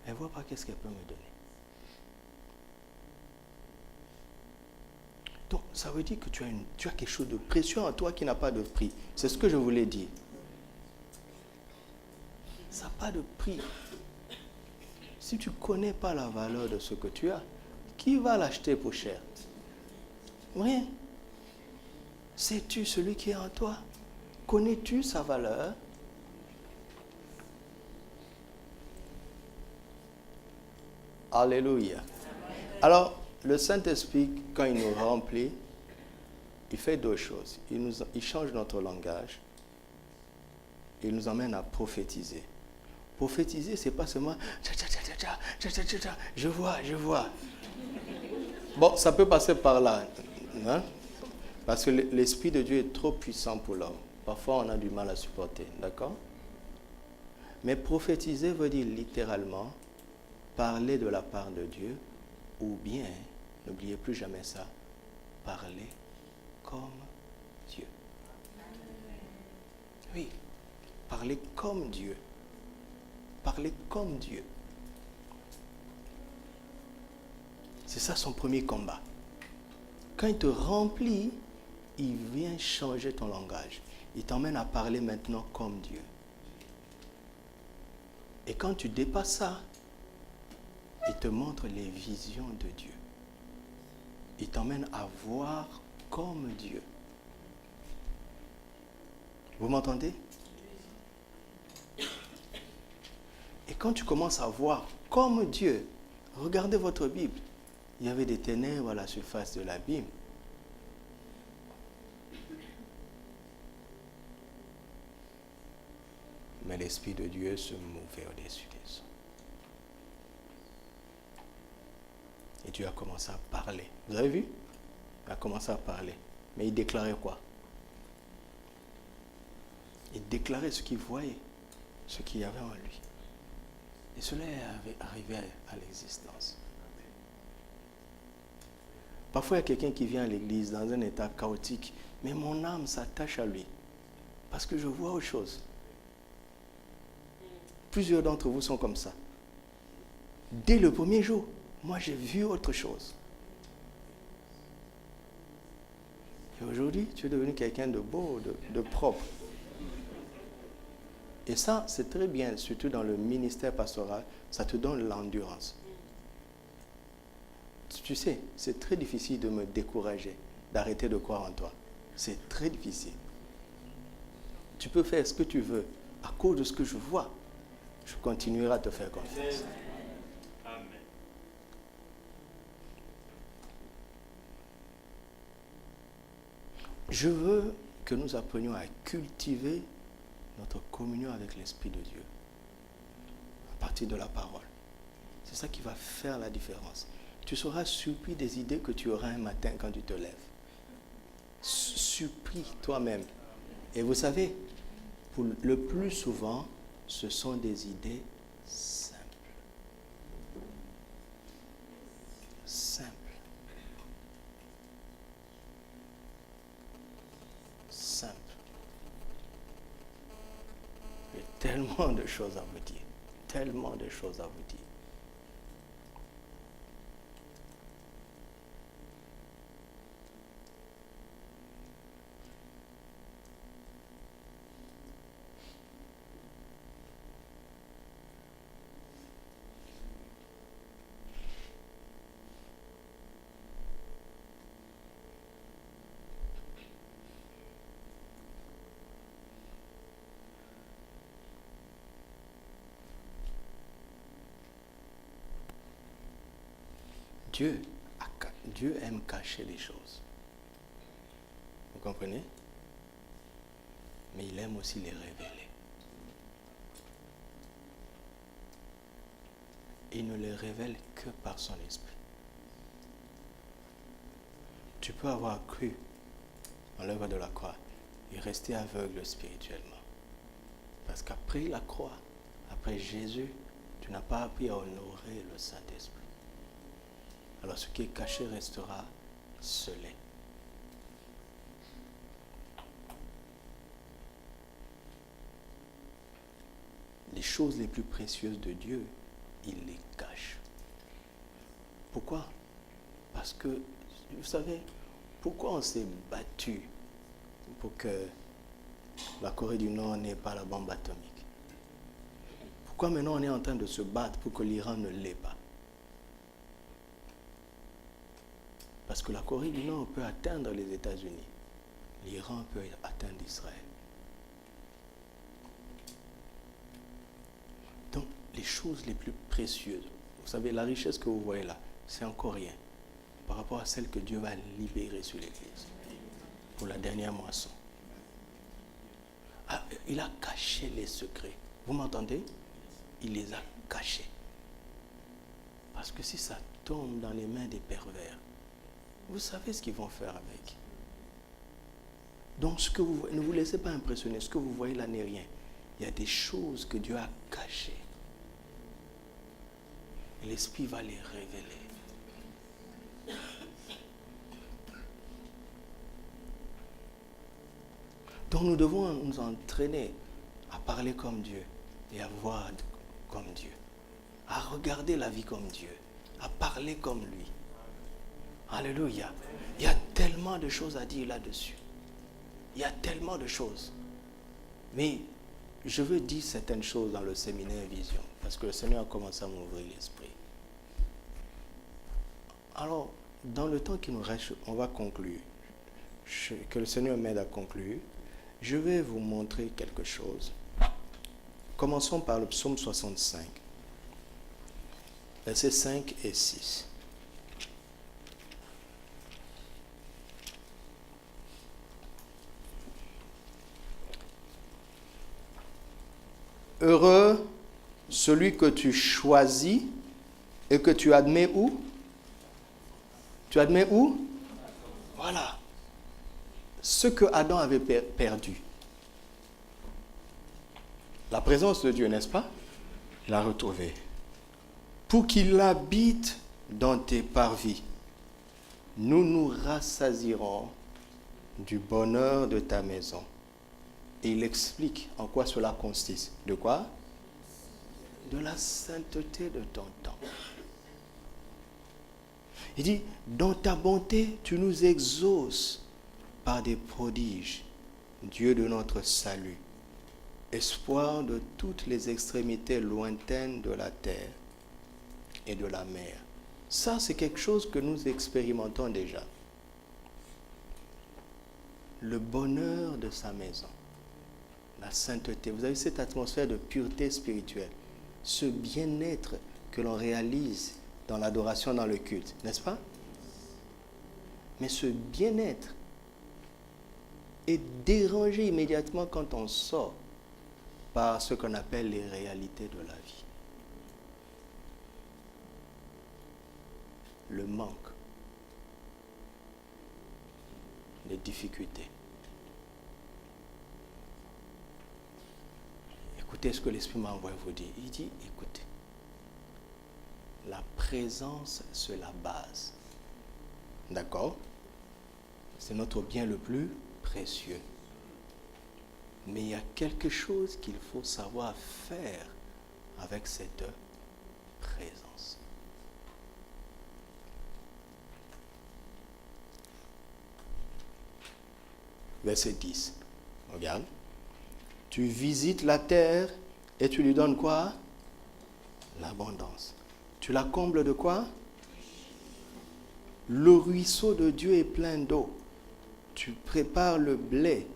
elle ne voit pas qu'est-ce qu'elle peut me donner. Donc, ça veut dire que tu as quelque chose de précieux en toi qui n'a pas de prix. C'est ce que je voulais dire. Ça n'a pas de prix. Si tu ne connais pas la valeur de ce que tu as, qui va l'acheter pour cher? Rien. Sais-tu celui qui est en toi? Connais-tu sa valeur? Alléluia. Alors, le Saint-Esprit, quand il nous remplit, il fait 2 choses. Il change notre langage. Il nous emmène à prophétiser. Prophétiser, ce n'est pas seulement je vois. Bon, ça peut passer par là. Hein? Parce que l'Esprit de Dieu est trop puissant pour l'homme. Parfois, on a du mal à supporter. D'accord? Mais prophétiser veut dire littéralement parler de la part de Dieu, ou bien, n'oubliez plus jamais ça, parler comme Dieu. Oui, parler comme Dieu. Parler comme Dieu. C'est ça son premier combat. Quand il te remplit, il vient changer ton langage. Il t'emmène à parler maintenant comme Dieu. Et quand tu dépasses ça, il te montre les visions de Dieu. Il t'emmène à voir comme Dieu. Vous m'entendez? Et quand tu commences à voir comme Dieu, regardez votre Bible. Il y avait des ténèbres à la surface de l'abîme. Mais l'Esprit de Dieu se mouvait au-dessus des eaux. Et Dieu a commencé à parler. Vous avez vu? Il a commencé à parler. Mais il déclarait quoi? Il déclarait ce qu'il voyait, ce qu'il y avait en lui. Et cela est arrivé à l'existence. Parfois, il y a quelqu'un qui vient à l'église dans un état chaotique, mais mon âme s'attache à lui. Parce que je vois autre chose. Plusieurs d'entre vous sont comme ça. Dès le premier jour, moi j'ai vu autre chose. Et aujourd'hui, tu es devenu quelqu'un de beau, de propre. Et ça, c'est très bien, surtout dans le ministère pastoral, ça te donne l'endurance. Tu sais, c'est très difficile de me décourager, d'arrêter de croire en toi. C'est très difficile. Tu peux faire ce que tu veux. À cause de ce que je vois, je continuerai à te faire confiance. Amen. Je veux que nous apprenions à cultiver notre communion avec l'Esprit de Dieu à partir de la parole. C'est ça qui va faire la différence. Tu seras surpris des idées que tu auras un matin quand tu te lèves. Surpris toi-même. Et vous savez, pour le plus souvent, ce sont des idées simples. Simples. Simples. J'ai tellement de choses à vous dire. Tellement de choses à vous dire. Dieu aime cacher les choses. Vous comprenez? Mais il aime aussi les révéler. Il ne les révèle que par son esprit. Tu peux avoir cru en l'œuvre de la croix et rester aveugle spirituellement. Parce qu'après la croix, après Jésus, tu n'as pas appris à honorer le Saint-Esprit. Alors ce qui est caché restera scellé. Les choses les plus précieuses de Dieu, il les cache. Pourquoi? Parce que, vous savez, pourquoi on s'est battu pour que la Corée du Nord n'ait pas la bombe atomique? Pourquoi maintenant on est en train de se battre pour que l'Iran ne l'ait pas? Parce que la Corée du Nord peut atteindre les États-Unis. L'Iran peut atteindre Israël. Donc, les choses les plus précieuses, vous savez, la richesse que vous voyez là, c'est encore rien par rapport à celle que Dieu va libérer sur l'Église pour la dernière moisson. Ah, il a caché les secrets. Vous m'entendez? Il les a cachés. Parce que si ça tombe dans les mains des pervers, vous savez ce qu'ils vont faire avec. Donc, ne vous laissez pas impressionner. Ce que vous voyez là n'est rien. Il y a des choses que Dieu a cachées. Et l'Esprit va les révéler. Donc, nous devons nous entraîner à parler comme Dieu et à voir comme Dieu. À regarder la vie comme Dieu. À parler comme lui. Alléluia. Il y a tellement de choses à dire là-dessus. Il y a tellement de choses. Mais je veux dire certaines choses dans le séminaire Vision, parce que le Seigneur a commencé à m'ouvrir l'esprit. Alors, dans le temps qui nous reste, on va conclure. Que le Seigneur m'aide à conclure. Je vais vous montrer quelque chose. Commençons par le psaume 65, versets 5 et 6. Heureux celui que tu choisis et que tu admets où? Tu admets où? Voilà. Ce que Adam avait perdu. La présence de Dieu, n'est-ce pas? Il l'a retrouvé. Pour qu'il habite dans tes parvis, nous nous rassasierons du bonheur de ta maison. Et il explique en quoi cela consiste. De quoi? De la sainteté de ton temps. Il dit, dans ta bonté, tu nous exauces par des prodiges, Dieu de notre salut, espoir de toutes les extrémités lointaines de la terre et de la mer. Ça, c'est quelque chose que nous expérimentons déjà. Le bonheur de sa maison, la sainteté. Vous avez cette atmosphère de pureté spirituelle, ce bien-être que l'on réalise dans l'adoration, dans le culte, n'est-ce pas? Mais ce bien-être est dérangé immédiatement quand on sort par ce qu'on appelle les réalités de la vie. Le manque, les difficultés. Écoutez ce que l'Esprit m'a envoyé vous dire. Il dit, écoutez, la présence, c'est la base. D'accord? C'est notre bien le plus précieux. Mais il y a quelque chose qu'il faut savoir faire avec cette présence. Verset 10. Regarde. Tu visites la terre et tu lui donnes quoi? L'abondance. Tu la combles de quoi? Le ruisseau de Dieu est plein d'eau. Tu prépares le blé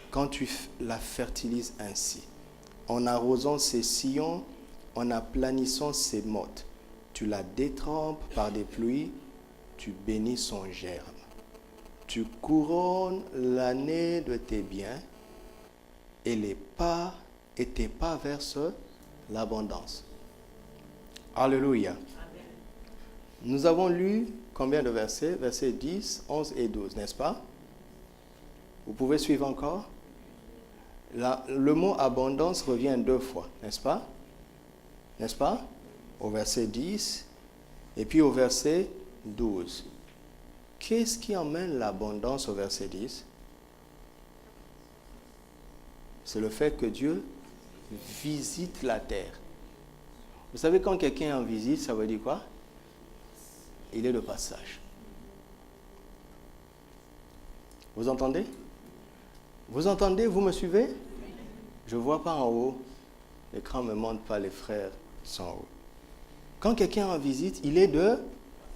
quand tu la fertilises ainsi, en arrosant ses sillons, en aplanissant ses mottes. Tu la détrempes par des pluies, tu bénis son germe. Tu couronnes l'année de tes biens et tes pas versent l'abondance. Alléluia. Amen. Nous avons lu combien de versets? Versets 10, 11 et 12, n'est-ce pas? Vous pouvez suivre encore? Le mot abondance revient 2 fois, n'est-ce pas? N'est-ce pas? Au verset 10 et puis au verset 12. Qu'est-ce qui emmène l'abondance au verset 10? C'est le fait que Dieu visite la terre. Vous savez, quand quelqu'un est en visite, ça veut dire quoi? Il est de passage. Vous entendez? Vous entendez? Vous me suivez? Je ne vois pas en haut. L'écran ne me montre pas, les frères sont en haut. Quand quelqu'un est en visite, il est de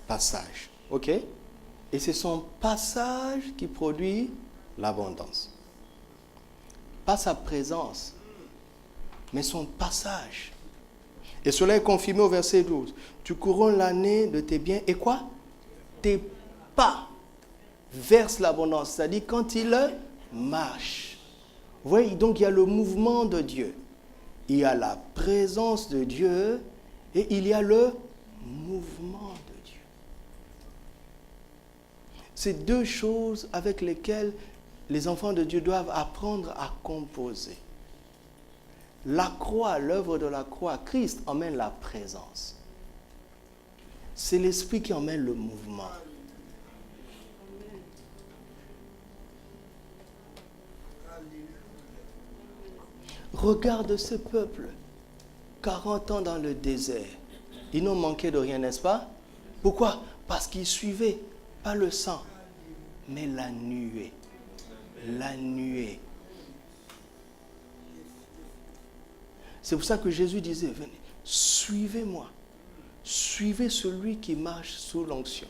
passage. OK? Et c'est son passage qui produit l'abondance. Pas sa présence, mais son passage. Et cela est confirmé au verset 12. Tu couronnes l'année de tes biens et quoi? Tes pas versent l'abondance. C'est-à-dire quand il marche. Vous voyez, donc il y a le mouvement de Dieu. Il y a la présence de Dieu et il y a le mouvement de Dieu. C'est 2 choses avec lesquelles les enfants de Dieu doivent apprendre à composer. La croix, l'œuvre de la croix, Christ emmène la présence. C'est l'Esprit qui emmène le mouvement. Regarde ce peuple, 40 ans dans le désert. Ils n'ont manqué de rien, n'est-ce pas? Pourquoi? Parce qu'ils suivaient, pas le sang, mais la nuée. La nuée. C'est pour ça que Jésus disait, venez, suivez-moi. Suivez celui qui marche sous l'onction.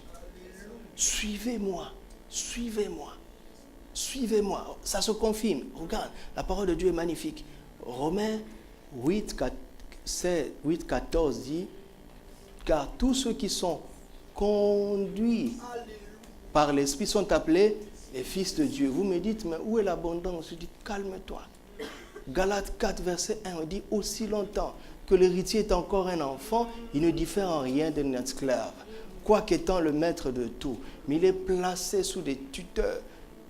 Suivez-moi, suivez-moi, suivez-moi. Ça se confirme. Regarde, la parole de Dieu est magnifique. Romains 8, 14 dit, car tous ceux qui sont conduits par l'Esprit sont appelés les fils de Dieu. Vous me dites, mais où est l'abondance? Je dis, calme-toi. Galates 4, verset 1, on dit aussi longtemps que l'héritier est encore un enfant, il ne diffère en rien d'un esclave, quoiqu'étant le maître de tout. Mais il est placé sous des tuteurs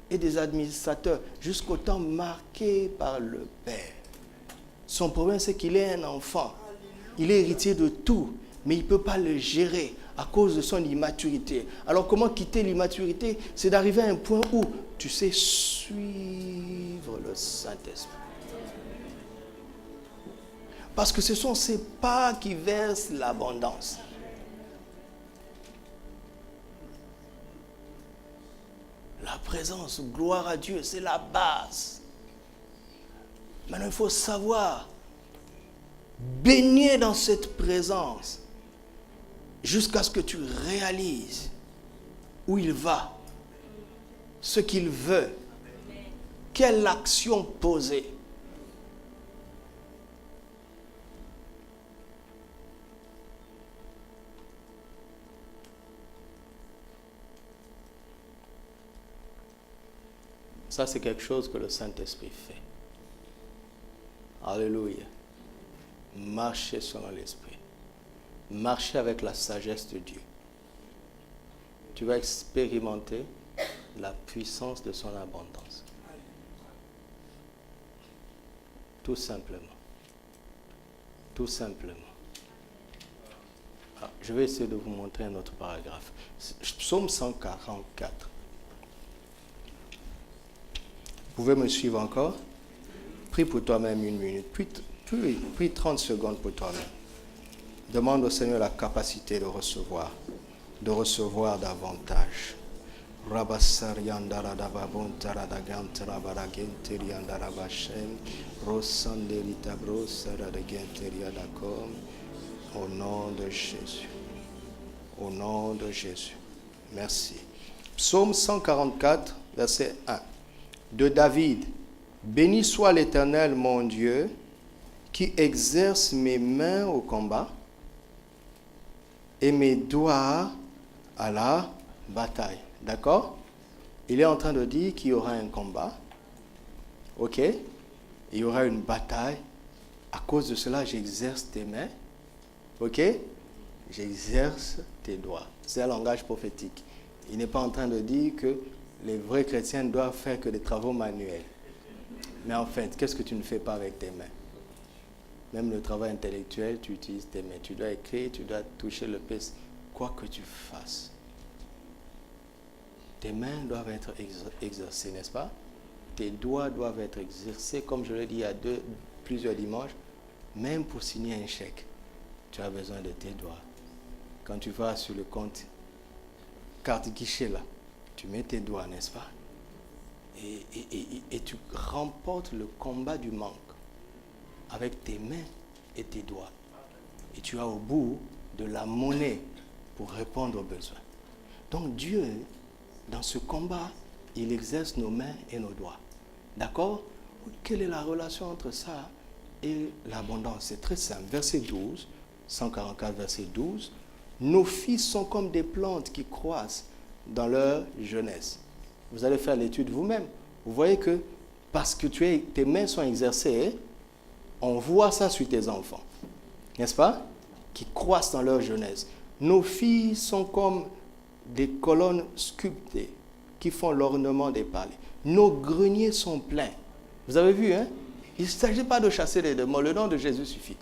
et des administrateurs jusqu'au temps marqué par le Père. Son problème, c'est qu'il est un enfant. Il est héritier de tout, mais il ne peut pas le gérer à cause de son immaturité. Alors, comment quitter l'immaturité? C'est d'arriver à un point où tu sais suivre le Saint-Esprit. Parce que ce sont ces pas qui versent l'abondance. La présence, gloire à Dieu, c'est la base. Maintenant, il faut savoir baigner dans cette présence jusqu'à ce que tu réalises où il va, ce qu'il veut, quelle action poser. Ça, c'est quelque chose que le Saint-Esprit fait. Alléluia. Marchez selon l'Esprit. Marchez avec la sagesse de Dieu. Tu vas expérimenter la puissance de son abondance. Tout simplement. Tout simplement. Alors, je vais essayer de vous montrer un autre paragraphe. Psaume 144. Vous pouvez me suivre encore? Prie pour toi-même 1 minute, puis 30 secondes pour toi-même. Demande au Seigneur la capacité de recevoir davantage. Au nom de Jésus. Au nom de Jésus. Merci. Psaume 144, verset 1. De David. Béni soit l'Éternel, mon Dieu, qui exerce mes mains au combat et mes doigts à la bataille. D'accord? Il est en train de dire qu'il y aura un combat. Ok? Il y aura une bataille. À cause de cela, j'exerce tes mains. Ok? J'exerce tes doigts. C'est un langage prophétique. Il n'est pas en train de dire que les vrais chrétiens ne doivent faire que des travaux manuels. Mais en fait, qu'est-ce que tu ne fais pas avec tes mains? Même le travail intellectuel, tu utilises tes mains. Tu dois écrire, tu dois toucher le PC. Quoi que tu fasses, tes mains doivent être exercées, n'est-ce pas? Tes doigts doivent être exercés, comme je l'ai dit il y a plusieurs dimanches. Même pour signer un chèque, tu as besoin de tes doigts. Quand tu vas sur le compte carte guichet là, tu mets tes doigts, n'est-ce pas? Et tu remportes le combat du manque avec tes mains et tes doigts. Et tu as au bout de la monnaie pour répondre aux besoins. Donc Dieu, dans ce combat, il exerce nos mains et nos doigts. D'accord? Quelle est la relation entre ça et l'abondance? C'est très simple. Verset 12, 144, verset 12. Nos fils sont comme des plantes qui croissent dans leur jeunesse. Vous allez faire l'étude vous-même. Vous voyez que parce que tes mains sont exercées, on voit ça sur tes enfants. N'est-ce pas? Qui croissent dans leur jeunesse. Nos filles sont comme des colonnes sculptées qui font l'ornement des palais. Nos greniers sont pleins. Vous avez vu, hein? Il ne s'agit pas de chasser les démons. Le nom de Jésus suffit.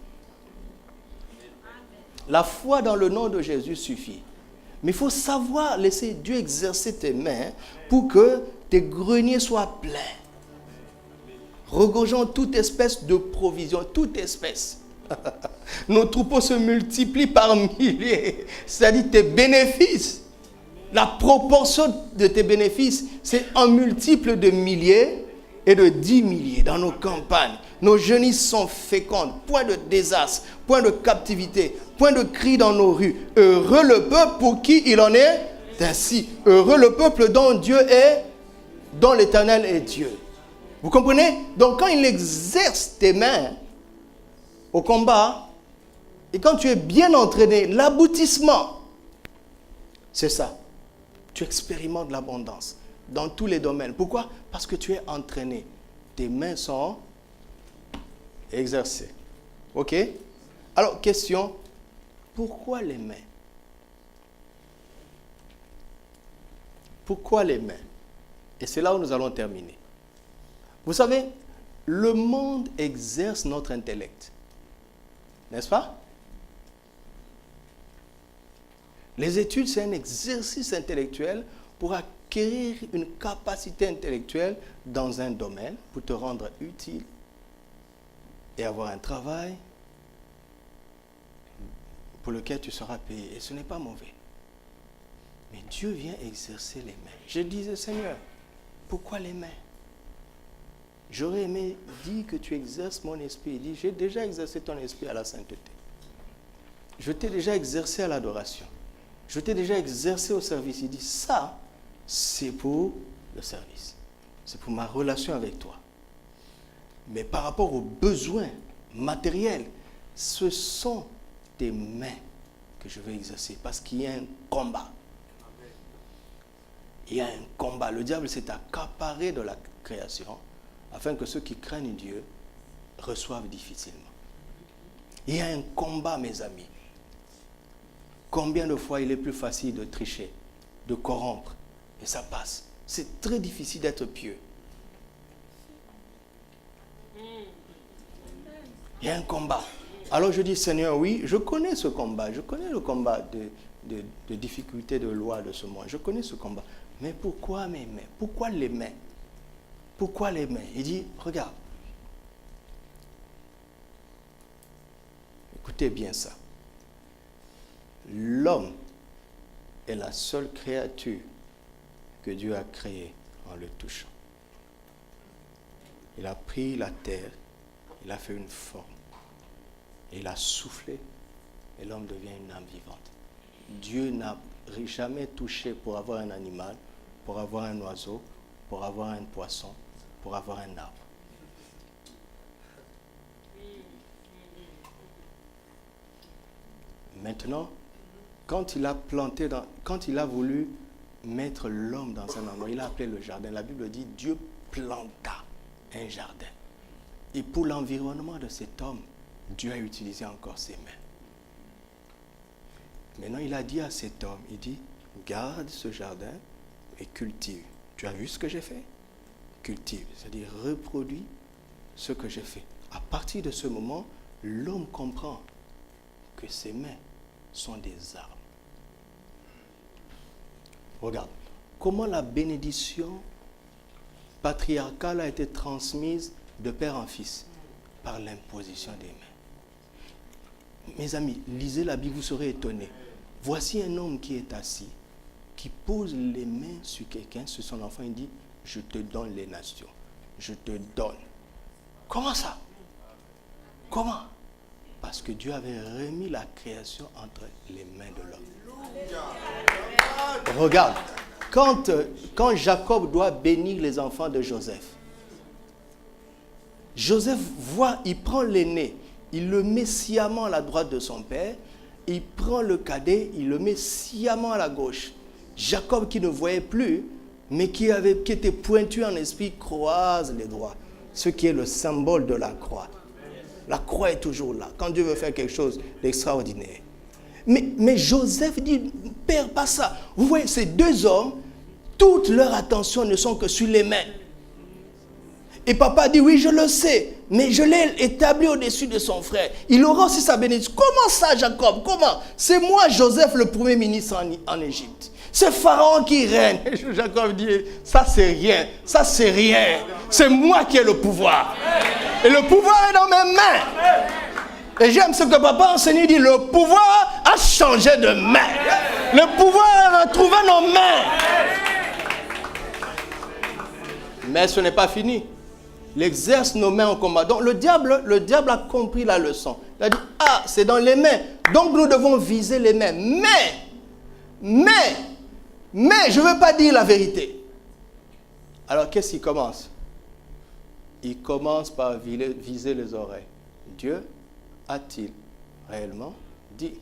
La foi dans le nom de Jésus suffit. Mais il faut savoir laisser Dieu exercer tes mains pour que tes greniers soient pleins. Regorgeant toute espèce de provision, toute espèce. Nos troupeaux se multiplient par milliers. C'est-à-dire tes bénéfices. La proportion de tes bénéfices, c'est un multiple de milliers et de 10 milliers dans nos campagnes. Nos genisses sont fécondes. Point de désastre, point de captivité, point de cri dans nos rues. Heureux le peuple pour qui il en est ainsi. Heureux le peuple dont l'Éternel est Dieu. Vous comprenez? Donc quand il exerce tes mains au combat, et quand tu es bien entraîné, l'aboutissement, c'est ça. Tu expérimentes l'abondance dans tous les domaines. Pourquoi? Parce que tu es entraîné. Tes mains sont Exercer. OK? Alors, question, pourquoi les mains? Pourquoi les mains? Et c'est là où nous allons terminer. Vous savez, le monde exerce notre intellect. N'est-ce pas? Les études, c'est un exercice intellectuel pour acquérir une capacité intellectuelle dans un domaine, pour te rendre utile et avoir un travail pour lequel tu seras payé. Et ce n'est pas mauvais. Mais Dieu vient exercer les mains. Je disais, Seigneur, pourquoi les mains? J'aurais aimé dire que tu exerces mon esprit. Il dit, j'ai déjà exercé ton esprit à la sainteté. Je t'ai déjà exercé à l'adoration. Je t'ai déjà exercé au service. Il dit, ça, c'est pour le service. C'est pour ma relation avec toi. Mais par rapport aux besoins matériels, ce sont tes mains que je veux exercer. Parce qu'il y a un combat. Il y a un combat. Le diable s'est accaparé de la création afin que ceux qui craignent Dieu reçoivent difficilement. Il y a un combat, mes amis. Combien de fois il est plus facile de tricher, de corrompre, et ça passe. C'est très difficile d'être pieux. Il y a un combat. Alors je dis, Seigneur, oui, je connais ce combat. Je connais le combat de difficultés de loi de ce monde. Je connais ce combat. Mais pourquoi mes mains? Pourquoi les mains? Pourquoi les mains? Il dit, regarde. Écoutez bien ça. L'homme est la seule créature que Dieu a créée en le touchant. Il a pris la terre, il a fait une forme, et il a soufflé, et l'homme devient une âme vivante. Dieu n'a jamais touché pour avoir un animal, pour avoir un oiseau, pour avoir un poisson, pour avoir un arbre. Maintenant, quand il a voulu mettre l'homme dans un endroit, il a appelé le jardin. La Bible dit, Dieu planta un jardin. Et pour l'environnement de cet homme, Dieu a utilisé encore ses mains. Maintenant, il a dit à cet homme, il dit, garde ce jardin et cultive. Tu as vu ce que j'ai fait? Cultive, c'est-à-dire reproduis ce que j'ai fait. À partir de ce moment, l'homme comprend que ses mains sont des armes. Regarde, comment la bénédiction patriarcale a été transmise de père en fils par l'imposition des mains. Mes amis, lisez la Bible, vous serez étonnés. Voici un homme qui est assis, qui pose les mains sur quelqu'un, sur son enfant, il dit, je te donne les nations, je te donne. Comment ça? Comment? Parce que Dieu avait remis la création entre les mains de l'homme. Regarde, quand Jacob doit bénir les enfants de Joseph, Joseph voit, il prend l'aîné, il le met sciemment à la droite de son père, il prend le cadet, il le met sciemment à la gauche. Jacob qui ne voyait plus, mais qui était pointu en esprit, croise les doigts, ce qui est le symbole de la croix. La croix est toujours là, quand Dieu veut faire quelque chose d'extraordinaire. Mais Joseph dit, Père, pas ça. Vous voyez, ces deux hommes, toute leur attention ne sont que sur les mains. Et papa dit, oui, je le sais, mais je l'ai établi au-dessus de son frère. Il aura aussi sa bénédiction. Comment ça, Jacob? Comment? C'est moi, Joseph, le premier ministre en Égypte. C'est Pharaon qui règne. Et Jacob dit, ça c'est rien, ça c'est rien. C'est moi qui ai le pouvoir. Et le pouvoir est dans mes mains. Et j'aime ce que papa enseigne, il dit, le pouvoir a changé de main. Le pouvoir a retrouvé nos mains. Mais ce n'est pas fini. Il exerce nos mains en combat. Donc le diable a compris la leçon. Il a dit, ah, c'est dans les mains. Donc nous devons viser les mains. Mais, je ne veux pas dire la vérité. Alors qu'est-ce qu'il commence? Il commence par viser les oreilles. Dieu a-t-il réellement dit?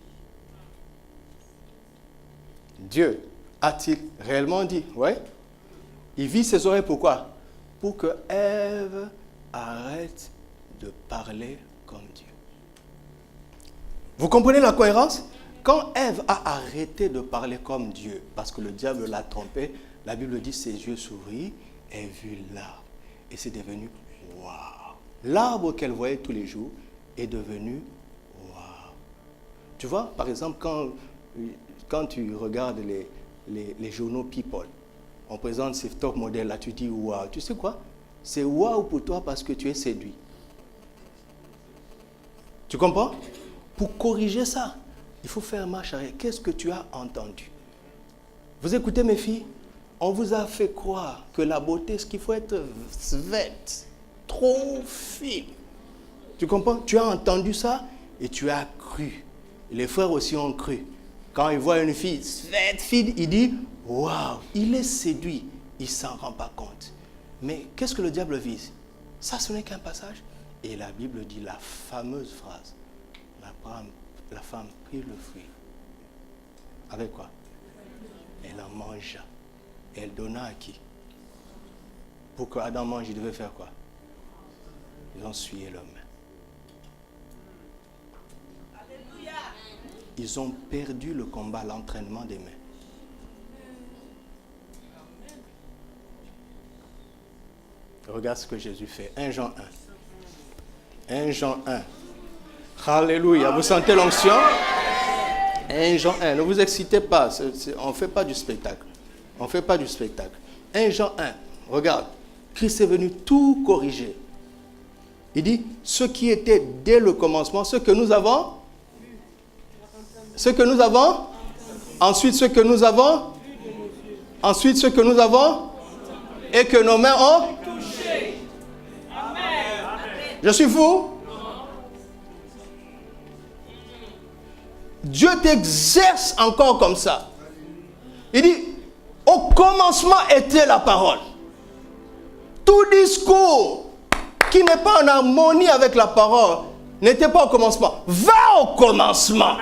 Dieu a-t-il réellement dit? Oui. Il vise ses oreilles pourquoi? Pour que Ève arrête de parler comme Dieu. Vous comprenez la cohérence? Quand Ève a arrêté de parler comme Dieu, parce que le diable l'a trompé, la Bible dit ses yeux s'ouvrirent et vit l'arbre. Et c'est devenu waouh. L'arbre qu'elle voyait tous les jours est devenu waouh. Tu vois, par exemple, quand tu regardes les journaux People, on présente ces top modèles là, tu dis waouh. Tu sais quoi? C'est waouh pour toi parce que tu es séduit. Tu comprends? Pour corriger ça, il faut faire marche arrière. Qu'est-ce que tu as entendu? Vous écoutez mes filles? On vous a fait croire que la beauté, ce qu'il faut être svelte, trop fine. Tu comprends? Tu as entendu ça et tu as cru. Les frères aussi ont cru. Quand ils voient une fille svelte, fine, ils disent waouh, il est séduit. Il ne s'en rend pas compte. Mais qu'est-ce que le diable vise? Ça, ce n'est qu'un passage. Et la Bible dit la fameuse phrase. La femme prit le fruit. Avec quoi? Elle en mangea. Et elle donna à qui? Pour que Adam mange, il devait faire quoi? Ils ont essuyé leurs mains. Ils ont perdu le combat, l'entraînement des mains. Regarde ce que Jésus fait. 1 Jean 1. 1 Jean 1. Alléluia. Vous sentez l'onction? 1 Jean 1. Ne vous excitez pas. On ne fait pas du spectacle. On ne fait pas du spectacle. 1 Jean 1. Regarde. Christ est venu tout corriger. Il dit, ce qui était dès le commencement, ce que nous avons, ensuite ce que nous avons, ensuite ce que nous avons, et que nos mains ont touché. Je suis fou? Dieu t'exerce encore comme ça. Il dit, au commencement était la parole. Tout discours qui n'est pas en harmonie avec la parole n'était pas au commencement. Va au commencement.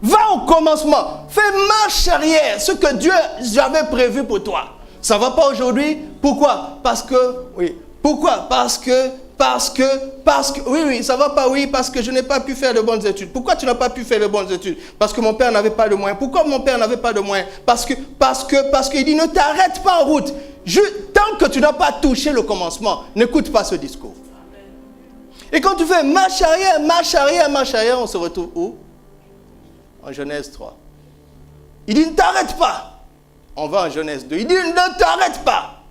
Va au commencement. Fais marche arrière. Ce que Dieu avait prévu pour toi. Ça ne va pas aujourd'hui. Pourquoi? Parce que, oui. Pourquoi? Parce que, oui, ça ne va pas, oui, parce que je n'ai pas pu faire de bonnes études. Pourquoi tu n'as pas pu faire de bonnes études? Parce que mon père n'avait pas de moyens. Pourquoi mon père n'avait pas de moyens? Parce qu'il dit, ne t'arrête pas en route. Tant que tu n'as pas touché le commencement, n'écoute pas ce discours. Et quand tu fais marche arrière, on se retrouve où? En Genèse 3. Il dit, ne t'arrête pas. On va en Genèse 2. Il dit, ne t'arrête pas.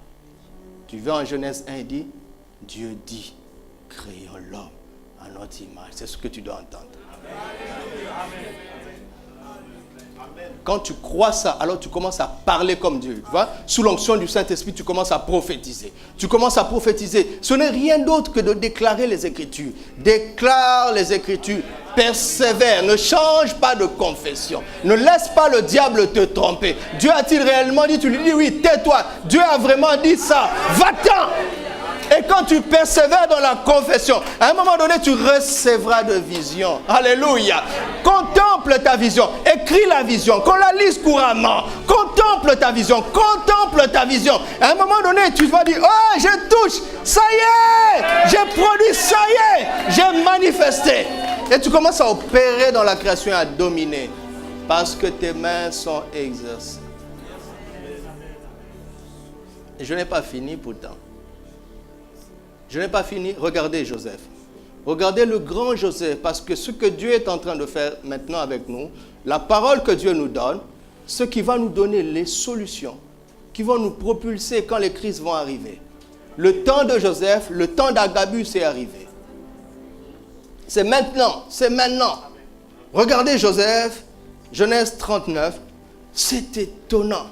Tu vas en Genèse 1, il dit, Dieu dit, créons l'homme à notre image. C'est ce que tu dois entendre. Amen. Quand tu crois ça, alors tu commences à parler comme Dieu. Tu vois? Sous l'onction du Saint-Esprit, tu commences à prophétiser. Tu commences à prophétiser. Ce n'est rien d'autre que de déclarer les Écritures. Déclare les Écritures. Persévère. Ne change pas de confession. Ne laisse pas le diable te tromper. Dieu a-t-il réellement dit? Tu lui dis oui, tais-toi. Dieu a vraiment dit ça. Va-t'en. Et quand tu persévères dans la confession, à un moment donné, tu recevras de visions. Alléluia. Contemple ta vision. Écris la vision. Qu'on la lise couramment. Contemple ta vision. Contemple ta vision. À un moment donné, tu vas dire, oh, je touche. Ça y est. J'ai produit. Ça y est. J'ai manifesté. Et tu commences à opérer dans la création et à dominer. Parce que tes mains sont exercées. Et je n'ai pas fini pourtant. Je n'ai pas fini. Regardez Joseph. Regardez le grand Joseph. Parce que ce que Dieu est en train de faire maintenant avec nous, la parole que Dieu nous donne, ce qui va nous donner les solutions, qui vont nous propulser quand les crises vont arriver. Le temps de Joseph, le temps d'Agabus est arrivé. C'est maintenant. C'est maintenant. Regardez Joseph, Genèse 39. C'est étonnant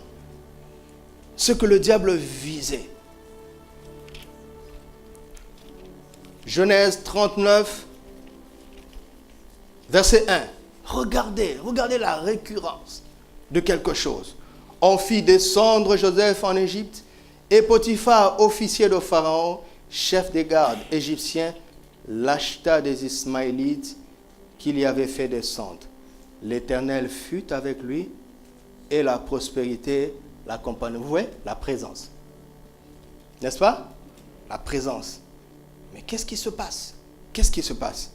ce que le diable visait. Genèse 39, verset 1. Regardez la récurrence de quelque chose. On fit descendre Joseph en Égypte et Potiphar, officier de Pharaon, chef des gardes égyptiens, l'acheta des Ismaélites qu'il y avait fait descendre. L'Éternel fut avec lui et la prospérité l'accompagnait. Vous voyez, la présence. N'est-ce pas? La présence. Mais qu'est-ce qui se passe? Qu'est-ce qui se passe?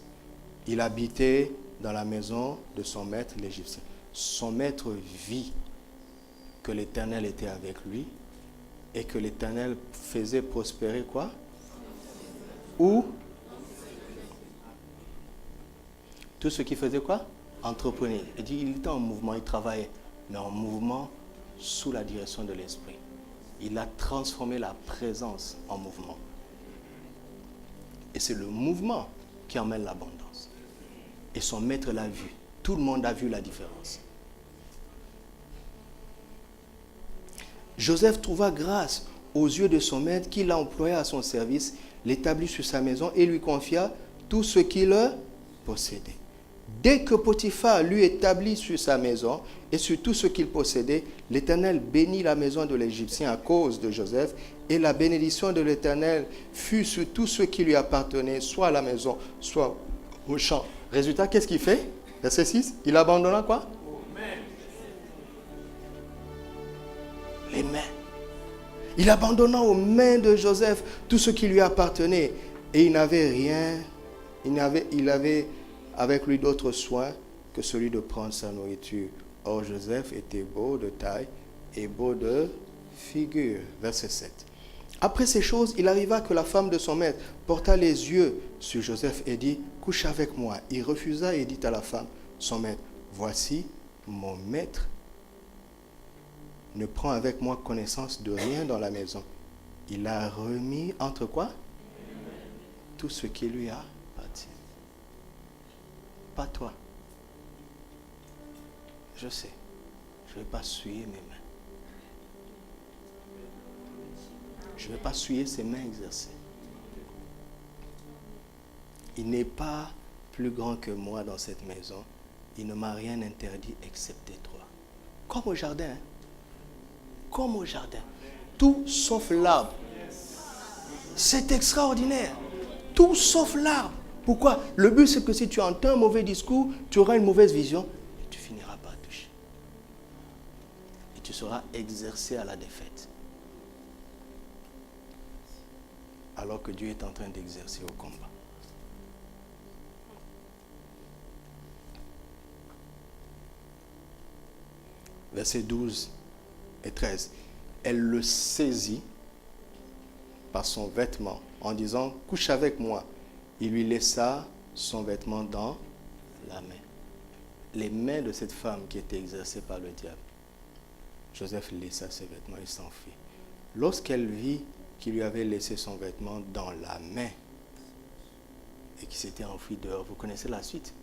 Il habitait dans la maison de son maître, l'Égyptien. Son maître vit que l'Éternel était avec lui et que l'Éternel faisait prospérer quoi? Où? Tout ce qu'il faisait quoi? Entreprenait. Il dit, il était en mouvement, il travaillait, mais en mouvement sous la direction de l'Esprit. Il a transformé la présence en mouvement. Et c'est le mouvement qui emmène l'abondance. Et son maître l'a vu. Tout le monde a vu la différence. Joseph trouva grâce aux yeux de son maître qui l'a employé à son service, l'établit sur sa maison et lui confia tout ce qu'il possédait. Dès que Potiphar lui établit sur sa maison et sur tout ce qu'il possédait, l'Éternel bénit la maison de l'Égyptien à cause de Joseph, et la bénédiction de l'Éternel fut sur tout ce qui lui appartenait, soit à la maison, soit au champ. Résultat, qu'est-ce qu'il fait? Verset 6, il abandonna quoi? Les mains. Il abandonna aux mains de Joseph tout ce qui lui appartenait, et il n'avait rien, il avait avec lui d'autres soins que celui de prendre sa nourriture. Or Joseph était beau de taille et beau de figure. Verset 7. Après ces choses, il arriva que la femme de son maître porta les yeux sur Joseph et dit, couche avec moi. Il refusa et dit à la femme, son maître, voici mon maître ne prend avec moi connaissance de rien dans la maison. Il a remis entre quoi? Tout ce qui lui a appartenu. Pas toi. Je sais. Je ne vais pas souiller mes mains. Je ne vais pas souiller ses mains exercées. Il n'est pas plus grand que moi dans cette maison. Il ne m'a rien interdit excepté toi. Comme au jardin. Hein? Comme au jardin. Tout sauf l'arbre. C'est extraordinaire. Tout sauf l'arbre. Pourquoi? Le but, c'est que si tu entends un mauvais discours, tu auras une mauvaise vision et tu finiras par toucher. Et tu seras exercé à la défaite. Alors que Dieu est en train d'exercer au combat. Versets 12 et 13. Elle le saisit par son vêtement en disant, couche avec moi. Il lui laissa son vêtement dans la main. Les mains de cette femme qui était exercée par le diable. Joseph laissa ses vêtements et s'enfuit. Lorsqu'elle vit qu'il lui avait laissé son vêtement dans la main et qu'il s'était enfui dehors, vous connaissez la suite?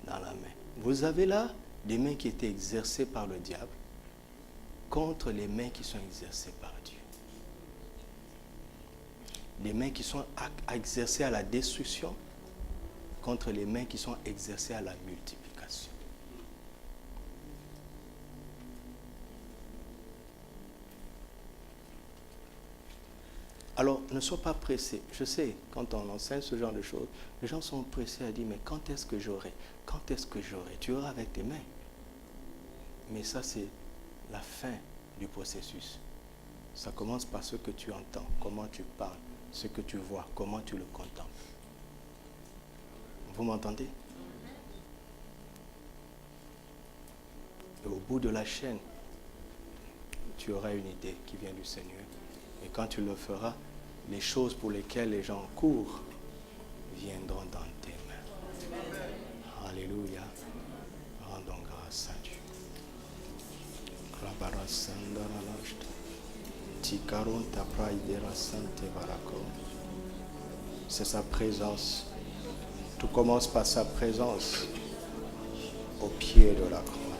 Dans la main. Vous avez là des mains qui étaient exercées par le diable contre les mains qui sont exercées par Dieu. Les mains qui sont exercées à la destruction contre les mains qui sont exercées à la multiplication. Alors, ne sois pas pressé. Je sais, quand on enseigne ce genre de choses, les gens sont pressés à dire, mais quand est-ce que j'aurai? Quand est-ce que j'aurai? Tu auras avec tes mains. Mais ça, c'est la fin du processus. Ça commence par ce que tu entends, comment tu parles, ce que tu vois, comment tu le contemples. Vous m'entendez? Et au bout de la chaîne, tu auras une idée qui vient du Seigneur. Et quand tu le feras, les choses pour lesquelles les gens courent viendront dans tes mains. Alléluia. Rendons grâce à Dieu. C'est sa présence. Tout commence par sa présence au pied de la croix.